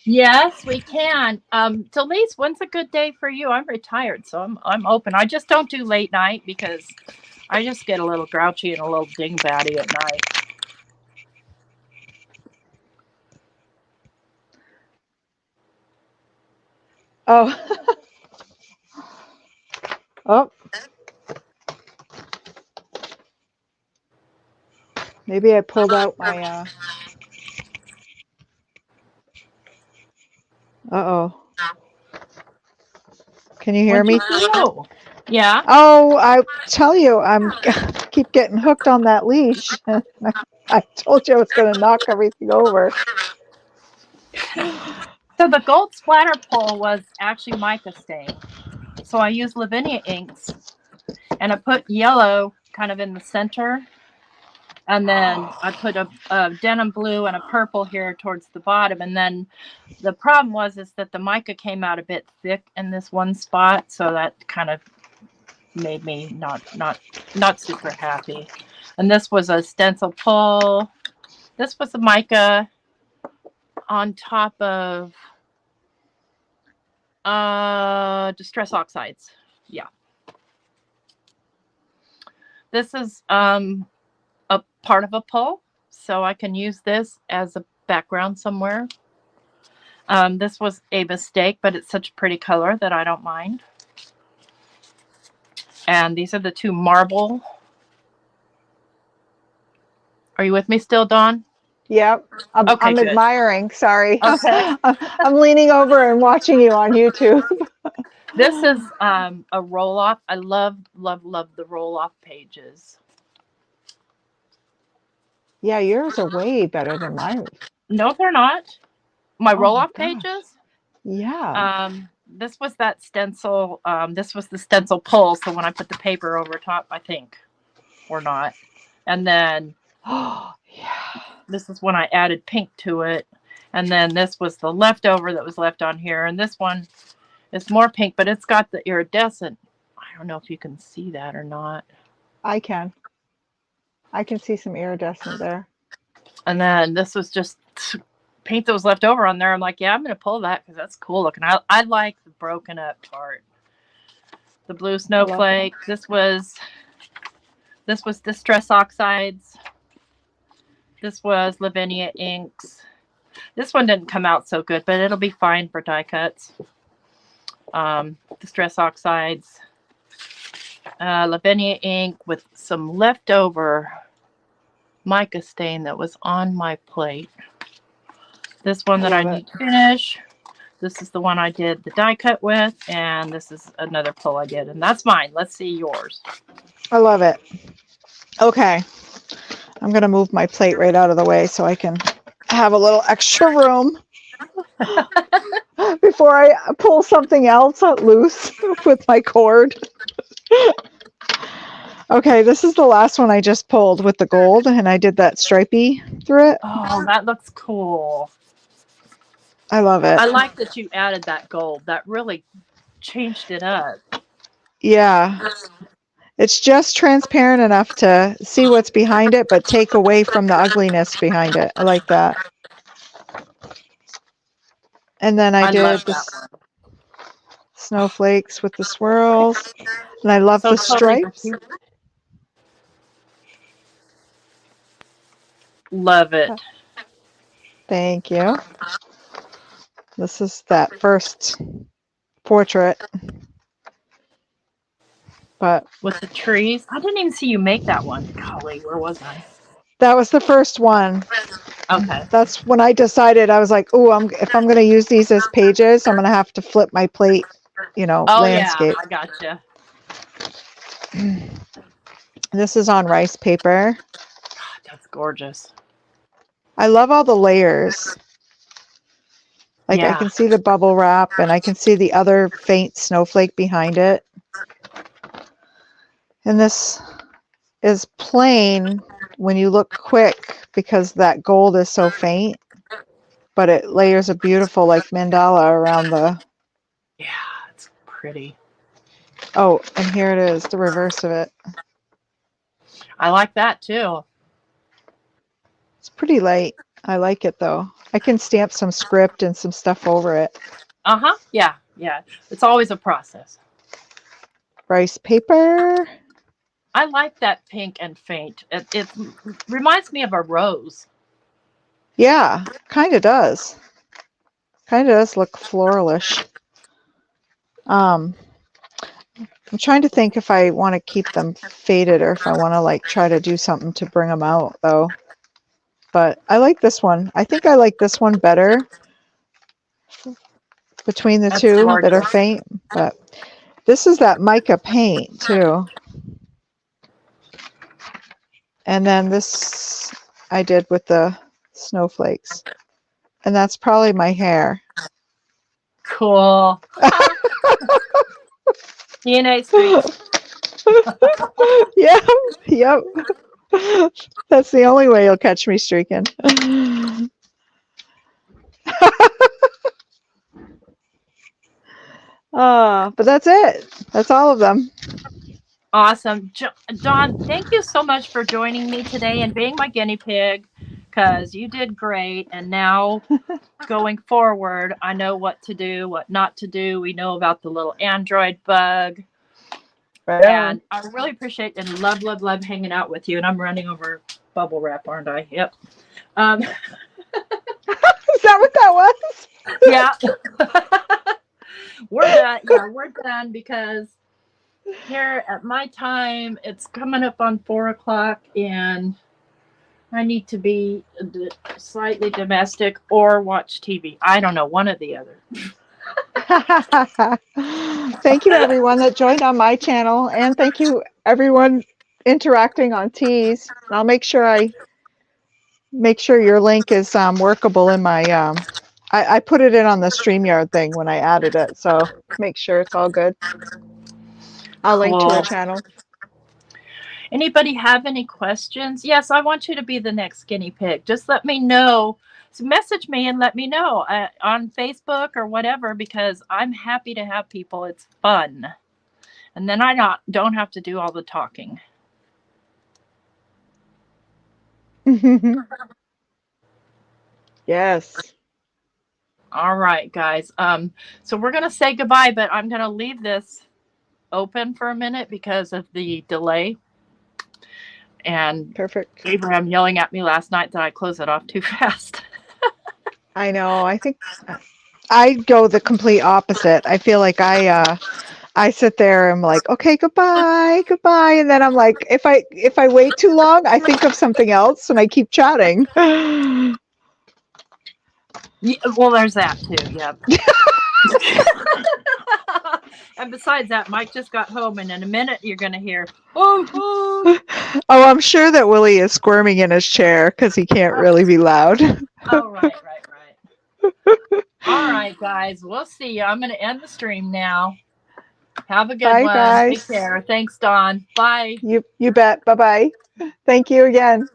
Speaker 1: Yes, we can. Delise, when's a good day for you? I'm retired, so I'm open. I just don't do late night because I just get a little grouchy and a little dingbatty at night.
Speaker 2: Oh. Oh, maybe I pulled out my, uh-oh. Can you hear
Speaker 1: What'd you
Speaker 2: me?
Speaker 1: do? Yeah.
Speaker 2: Oh, I tell you, I'm keep getting hooked on that leash. I told you I was going to knock everything over.
Speaker 1: So the gold splatter pole was actually mica stain. So I used Lavinia inks and I put yellow kind of in the center. And then I put a denim blue and a purple here towards the bottom. And then the problem was is that the mica came out a bit thick in this one spot, so that kind of made me not super happy. And this was a stencil pull. This was a mica on top of distress oxides. Yeah. This is a part of a pull, so I can use this as a background somewhere. This was a mistake, but it's such a pretty color that I don't mind. And these are the 2 marble. Are you with me still, Dawn?
Speaker 2: Yep.
Speaker 1: Okay,
Speaker 2: I'm
Speaker 1: good.
Speaker 2: admiring. Sorry.
Speaker 1: Okay.
Speaker 2: I'm leaning over and watching you on YouTube.
Speaker 1: This is a roll off. I love, love, love the roll off pages.
Speaker 2: Yeah, yours are way better than mine.
Speaker 1: No, they're not. My
Speaker 2: Oh
Speaker 1: roll
Speaker 2: my
Speaker 1: off
Speaker 2: gosh.
Speaker 1: pages.
Speaker 2: Yeah.
Speaker 1: This was that stencil. This was the stencil pull. So when I put the paper over top, I think, or not. And then
Speaker 2: Oh, yeah.
Speaker 1: this is when I added pink to it. And then this was the leftover that was left on here. And this one is more pink, but it's got the iridescent. I don't know if you can see that or not.
Speaker 2: I can. I can see some iridescent there.
Speaker 1: And then this was just paint that was left over on there. I'm like, yeah, I'm going to pull that because that's cool looking. I like the broken up part. The blue
Speaker 2: I love that.
Speaker 1: snowflake. This was distress oxides. This was Lavinia inks. This one didn't come out so good, but it'll be fine for die cuts. Distress oxides. Lavinia ink with some leftover mica stain that was on my plate. This one
Speaker 2: I
Speaker 1: that I
Speaker 2: love it.
Speaker 1: need to finish. This is the one I did the die cut with, and this is another pull I did, and that's mine. Let's see yours.
Speaker 2: I love it. Okay. I'm going to move my plate right out of the way so I can have a little extra room before I pull something else out loose with my cord. Okay, this is the last one I just pulled with the gold, and I did that stripey through it.
Speaker 1: Oh, that looks cool.
Speaker 2: I love it.
Speaker 1: I like that you added that gold. That really changed it up.
Speaker 2: Yeah. It's just transparent enough to see what's behind it, but take away from the ugliness behind it. I like that. And then I
Speaker 1: I love
Speaker 2: did
Speaker 1: that
Speaker 2: the
Speaker 1: one.
Speaker 2: snowflakes with the swirls. And I love
Speaker 1: So
Speaker 2: the
Speaker 1: totally
Speaker 2: stripes.
Speaker 1: love it.
Speaker 2: Thank you. This is that first portrait. But
Speaker 1: With the trees. I didn't even see you make that one. Golly, where was I?
Speaker 2: that was the first one.
Speaker 1: Okay.
Speaker 2: That's when I decided, I was like, oh, if I'm going to use these as pages, I'm going to have to flip my plate,
Speaker 1: Oh yeah,
Speaker 2: landscape.
Speaker 1: I gotcha.
Speaker 2: This is on rice paper.
Speaker 1: God, that's gorgeous.
Speaker 2: I love all the layers. Like I
Speaker 1: Yeah.
Speaker 2: can see the bubble wrap and I can see the other faint snowflake behind it. And this is plain when you look quick because that gold is so faint, but it layers a beautiful like mandala around the...
Speaker 1: Yeah, it's pretty.
Speaker 2: Oh, and here it is, the reverse of it.
Speaker 1: I like that too.
Speaker 2: It's pretty light. I like it though. I can stamp some script and some stuff over it.
Speaker 1: Uh-huh. Yeah, yeah. It's always a process.
Speaker 2: Rice paper.
Speaker 1: I like that pink and faint. It reminds me of a rose.
Speaker 2: Yeah, kind of does. Kind of does look floralish. I'm trying to think if I want to keep them faded or if I want to like try to do something to bring them out though. But I like this one. I think I like this one better between the
Speaker 1: That's
Speaker 2: two that are
Speaker 1: gorgeous.
Speaker 2: faint. But this is that mica paint too. And then this I did with the snowflakes. And that's probably my hair.
Speaker 1: Cool. DNA streak.
Speaker 2: Yep. That's the only way you'll catch me streaking. But that's it. That's all of them.
Speaker 1: Awesome. Dawn, thank you so much for joining me today and being my guinea pig, because you did great. And now going forward, I know what to do, what not to do. We know about the little Android bug.
Speaker 2: Right
Speaker 1: And
Speaker 2: on.
Speaker 1: I really appreciate and love, love, love hanging out with you. And I'm running over bubble wrap, aren't I? Yep.
Speaker 2: Is that what that was?
Speaker 1: Yeah. We're done. Yeah, we're done because here at my time, it's coming up on 4 o'clock, and I need to be slightly domestic or watch TV. I don't know, one or the other.
Speaker 2: Thank you everyone that joined on my channel, and thank you everyone interacting on Tees. I'll make sure your link is workable in my I put it in on the StreamYard thing when I added it, so make sure it's all good. I'll link to her
Speaker 1: Cool.
Speaker 2: channel.
Speaker 1: Anybody have any questions? Yes, I want you to be the next guinea pig. Just let me know. So message me and let me know on Facebook or whatever, because I'm happy to have people. It's fun. And then I don't have to do all the talking.
Speaker 2: Yes.
Speaker 1: All right, guys. So we're going to say goodbye, but I'm going to leave this open for a minute because of the delay. And
Speaker 2: Perfect.
Speaker 1: Abraham yelling at me last night that I close it off too fast.
Speaker 2: I know. I think I go the complete opposite. I feel like I I sit there, I'm like, okay, goodbye, goodbye. And then I'm like, if I wait too long, I think of something else and I keep chatting.
Speaker 1: Yeah, well, there's that too. Yep. And besides that, Mike just got home, and in a minute you're going to hear, oh, oh.
Speaker 2: Oh, I'm sure that Willie is squirming in his chair because he can't really be loud.
Speaker 1: Oh, right. All right, guys. We'll see you. I'm going to end the stream now. Have a good
Speaker 2: Bye,
Speaker 1: one. Take
Speaker 2: guys.
Speaker 1: care. Thanks, Dawn. Bye.
Speaker 2: You bet. Bye-bye. Thank you again.